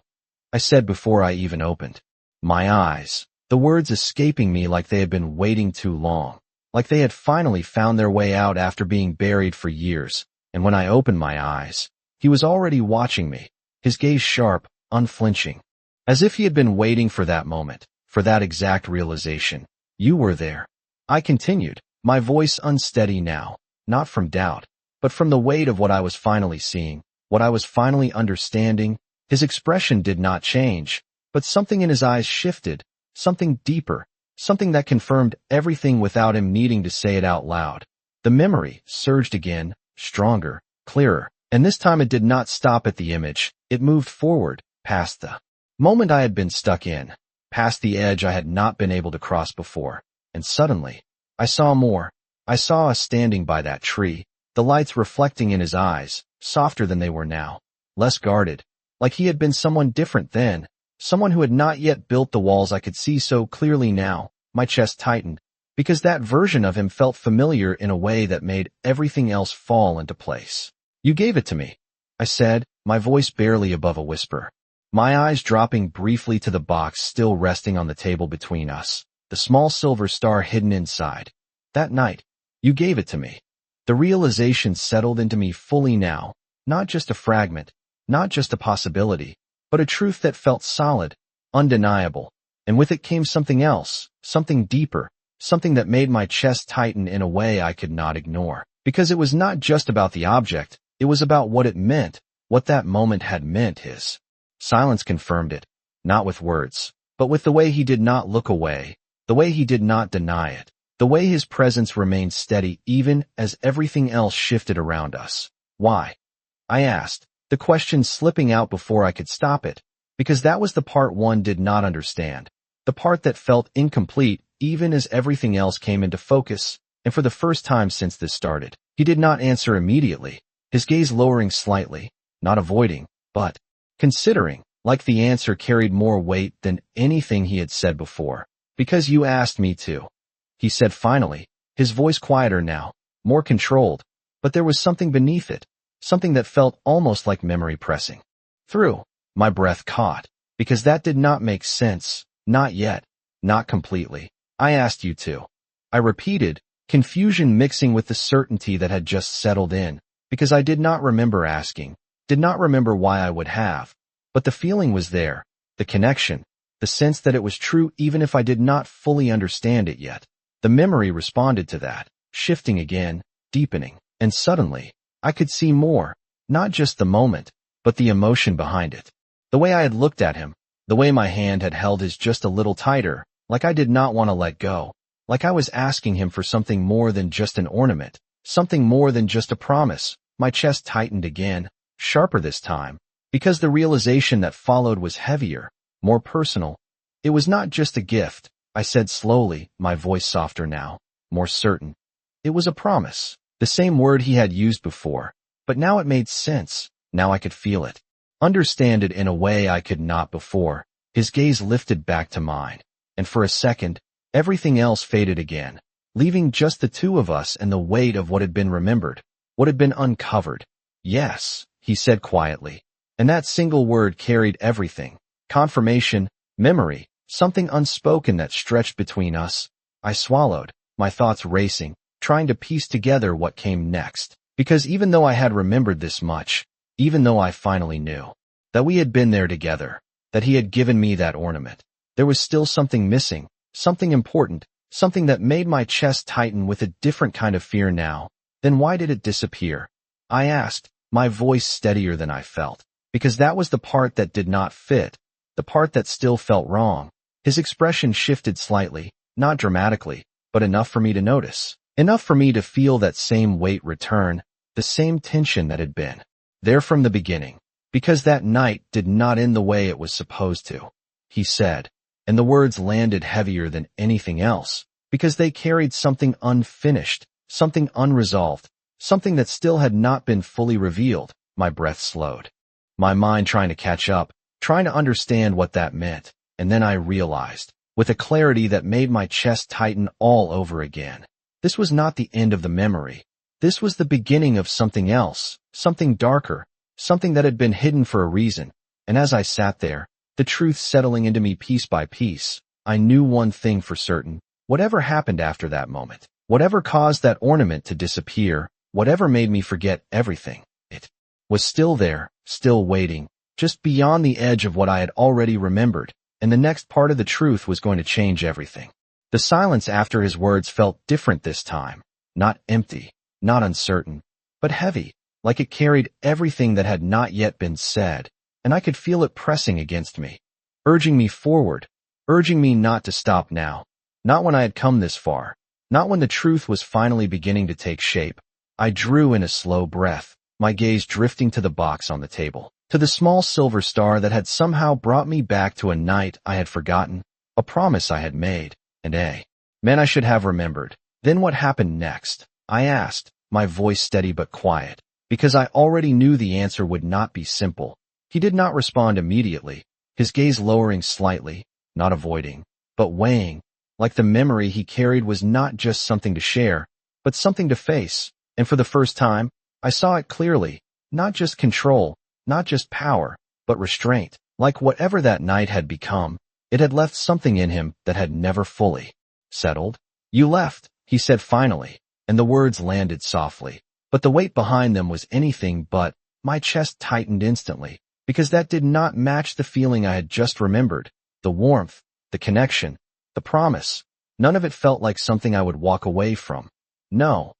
I said before I even opened my eyes, the words escaping me like they had been waiting too long. like they had finally found their way out after being buried for years, and when I opened my eyes, he was already watching me, his gaze sharp, unflinching, as if he had been waiting for that moment, for that exact realization. You were there. I continued, my voice unsteady now, not from doubt, but from the weight of what I was finally seeing, what I was finally understanding. His expression did not change, but something in his eyes shifted, something deeper, something that confirmed everything without him needing to say it out loud. The memory surged again, stronger, clearer, and this time it did not stop at the image. It moved forward, past the moment I had been stuck in, past the edge I had not been able to cross before. And suddenly, I saw more. I saw us standing by that tree, the lights reflecting in his eyes, softer than they were now, less guarded, like he had been someone different then, someone who had not yet built the walls I could see so clearly now. My chest tightened, because that version of him felt familiar in a way that made everything else fall into place. You gave it to me, I said, my voice barely above a whisper, my eyes dropping briefly to the box still resting on the table between us, the small silver star hidden inside. That night, you gave it to me. The realization settled into me fully now, not just a fragment, not just a possibility, but a truth that felt solid, undeniable, and with it came something else, something deeper, something that made my chest tighten in a way I could not ignore. Because it was not just about the object, it was about what it meant, what that moment had meant. His silence confirmed it, not with words, but with the way he did not look away, the way he did not deny it, the way his presence remained steady even as everything else shifted around us. Why? I asked, the question slipping out before I could stop it, because that was the part one did not understand, the part that felt incomplete even as everything else came into focus, and for the first time since this started. He did not answer immediately, his gaze lowering slightly, not avoiding, but considering, like the answer carried more weight than anything he had said before. Because you asked me to, he said finally, his voice quieter now, more controlled, but there was something beneath it, something that felt almost like memory pressing through. My breath caught, because that did not make sense, not yet, not completely. I asked you to. I repeated, confusion mixing with the certainty that had just settled in, because I did not remember asking, did not remember why I would have, but the feeling was there, the connection, the sense that it was true even if I did not fully understand it yet. The memory responded to that, shifting again, deepening, and suddenly, I could see more, not just the moment, but the emotion behind it. The way I had looked at him, the way my hand had held his just a little tighter, like I did not want to let go, like I was asking him for something more than just an ornament, something more than just a promise. My chest tightened again, sharper this time, because the realization that followed was heavier, more personal. It was not just a gift, I said slowly, my voice softer now, more certain. It was a promise, the same word he had used before, but now it made sense, now I could feel it, understand it in a way I could not before. His gaze lifted back to mine, and for a second, everything else faded again, leaving just the two of us and the weight of what had been remembered, what had been uncovered. Yes, he said quietly, and that single word carried everything, confirmation, memory, something unspoken that stretched between us. I swallowed, my thoughts racing, trying to piece together what came next, because even though I had remembered this much, even though I finally knew that we had been there together, that he had given me that ornament, there was still something missing, something important, something that made my chest tighten with a different kind of fear now. Then why did it disappear? I asked, my voice steadier than I felt, because that was the part that did not fit, the part that still felt wrong. His expression shifted slightly, not dramatically, but enough for me to notice, enough for me to feel that same weight return, the same tension that had been there from the beginning, because that night did not end the way it was supposed to, he said, and the words landed heavier than anything else, because they carried something unfinished, something unresolved, something that still had not been fully revealed. My breath slowed, my mind trying to catch up, trying to understand what that meant, and then I realized, with a clarity that made my chest tighten all over again. This was not the end of the memory. This was the beginning of something else, something darker, something that had been hidden for a reason. And as I sat there, the truth settling into me piece by piece, I knew one thing for certain. Whatever happened after that moment, Whatever caused that ornament to disappear, whatever made me forget everything, it was still there, still waiting, just beyond the edge of what I had already remembered, and the next part of the truth was going to change everything. The silence after his words felt different this time, not empty, not uncertain, but heavy, like it carried everything that had not yet been said, and I could feel it pressing against me, urging me forward, urging me not to stop now, not when I had come this far, not when the truth was finally beginning to take shape. I drew in a slow breath, my gaze drifting to the box on the table, to the small silver star that had somehow brought me back to a night I had forgotten, a promise I had made, and man, I should have remembered. Then what happened next? I asked, my voice steady but quiet, because I already knew the answer would not be simple. He did not respond immediately, his gaze lowering slightly, not avoiding, but weighing, like the memory he carried was not just something to share, but something to face, and for the first time, I saw it clearly, not just control, not just power, but restraint. Like whatever that night had become, it had left something in him that had never fully settled. You left, he said finally, and the words landed softly, but the weight behind them was anything but. My chest tightened instantly, because that did not match the feeling I had just remembered, the warmth, the connection, the promise. None of it felt like something I would walk away from. No,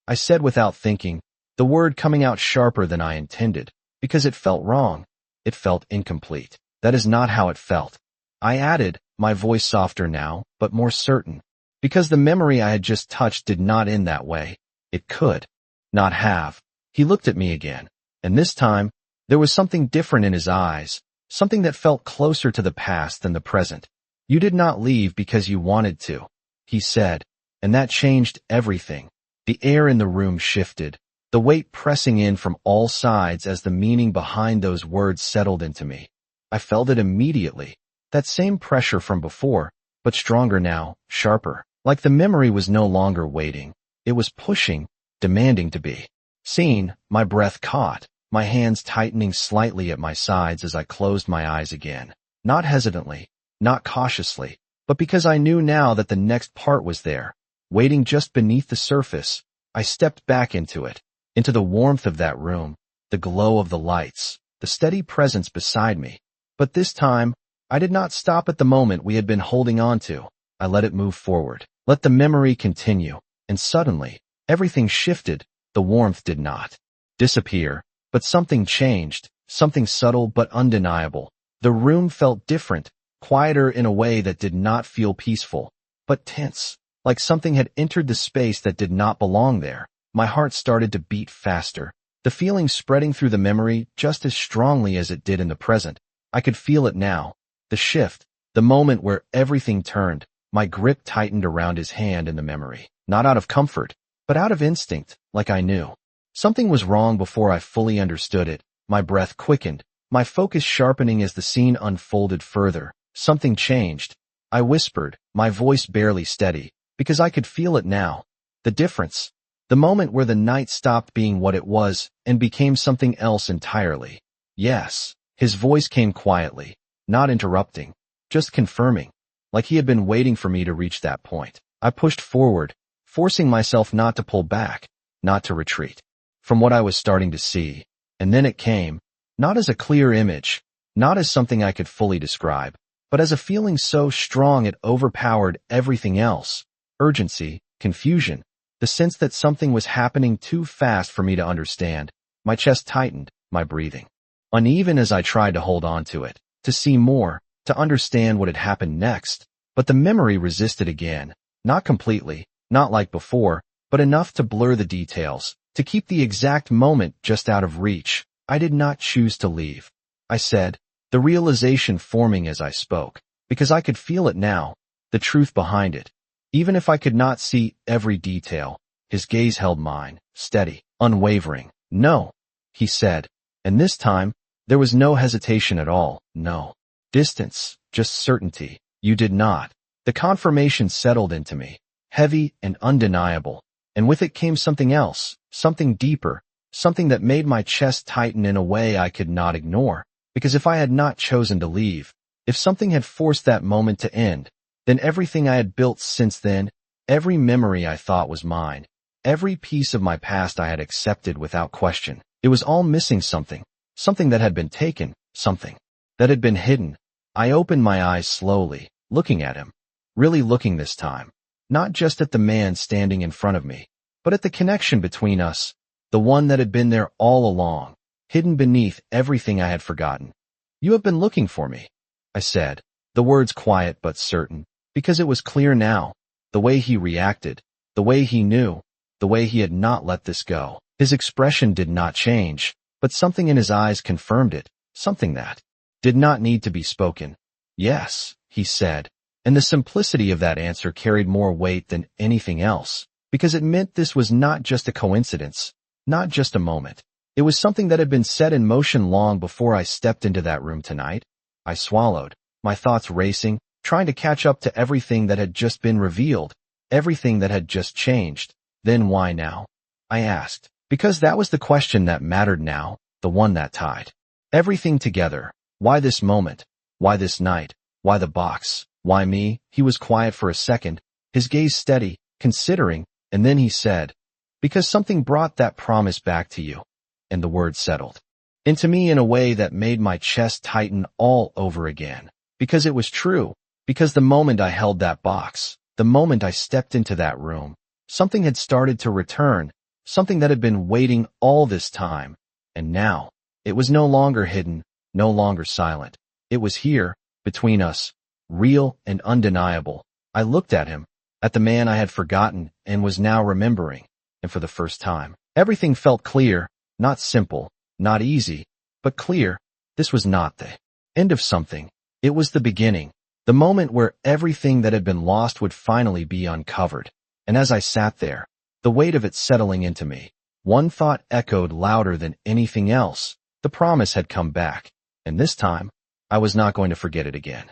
I said without thinking, the word coming out sharper than I intended, because it felt wrong. It felt incomplete. That is not how it felt. I added, my voice softer now, but more certain, because the memory I had just touched did not end that way. It could not have. He looked at me again, and this time, there was something different in his eyes, something that felt closer to the past than the present. You did not leave because you wanted to, he said, and that changed everything. The air in the room shifted, the weight pressing in from all sides as the meaning behind those words settled into me. I felt it immediately, that same pressure from before, but stronger now, sharper, like the memory was no longer waiting. It was pushing, demanding to be seen. My breath caught, my hands tightening slightly at my sides as I closed my eyes again, not hesitantly, not cautiously, but because I knew now that the next part was there, waiting just beneath the surface. I stepped back into it, into the warmth of that room, the glow of the lights, the steady presence beside me. But this time, I did not stop at the moment we had been holding on to. I let it move forward, let the memory continue, and suddenly, everything shifted. The warmth did not disappear, but something changed, something subtle but undeniable. The room felt different, quieter in a way that did not feel peaceful, but tense, like something had entered the space that did not belong there. My heart started to beat faster, the feeling spreading through the memory just as strongly as it did in the present. I could feel it now, the shift, the moment where everything turned. My grip tightened around his hand in the memory, not out of comfort, but out of instinct, like I knew something was wrong before I fully understood it. My breath quickened, my focus sharpening as the scene unfolded further. Something changed. I whispered, my voice barely steady, because I could feel it now. The difference. The moment where the night stopped being what it was and became something else entirely. Yes. His voice came quietly, not interrupting, just confirming, like he had been waiting for me to reach that point. I pushed forward, forcing myself not to pull back, not to retreat from what I was starting to see. And then it came, not as a clear image, not as something I could fully describe, but as a feeling so strong it overpowered everything else. Urgency, confusion, the sense that something was happening too fast for me to understand. My chest tightened, my breathing uneven as I tried to hold on to it, to see more, to understand what had happened next. But the memory resisted again, not completely, not like before, but enough to blur the details, to keep the exact moment just out of reach. I did not choose to leave, I said, the realization forming as I spoke, because I could feel it now, the truth behind it. Even if I could not see every detail, his gaze held mine, steady, unwavering. No, he said, and this time, there was no hesitation at all, no distance, just certainty. You did not. The confirmation settled into me, heavy and undeniable, and with it came something else, something deeper, something that made my chest tighten in a way I could not ignore, because if I had not chosen to leave, if something had forced that moment to end, then everything I had built since then, Every memory I thought was mine. Every piece of my past I had accepted without question. It was all missing something. Something that had been taken. Something that had been hidden. I opened my eyes slowly, looking at him. Really looking this time. Not just at the man standing in front of me, but at the connection between us. The one that had been there all along, hidden beneath everything I had forgotten. "You have been looking for me," I said, the words quiet but certain, because it was clear now. The way he reacted, the way he knew, the way he had not let this go. His expression did not change, but something in his eyes confirmed it, something that did not need to be spoken. "Yes," he said, and the simplicity of that answer carried more weight than anything else, because it meant this was not just a coincidence, not just a moment. It was something that had been set in motion long before I stepped into that room tonight. I swallowed, my thoughts racing, trying to catch up to everything that had just been revealed, everything that had just changed. "Then why now?" I asked, because that was the question that mattered now, the one that tied everything together. Why this moment? Why this night? Why the box? Why me? He was quiet for a second, his gaze steady, considering, and then he said, "Because something brought that promise back to you." And the word settled into me in a way that made my chest tighten all over again. Because it was true. Because the moment I held that box, the moment I stepped into that room, something had started to return, something that had been waiting all this time. And now, it was no longer hidden, no longer silent. It was here, between us, real and undeniable. I looked at him, at the man I had forgotten and was now remembering, and for the first time, everything felt clear, not simple, not easy, but clear. This was not the end of something. It was the beginning, the moment where everything that had been lost would finally be uncovered. And as I sat there, the weight of it settling into me, one thought echoed louder than anything else. The promise had come back, and this time, I was not going to forget it again.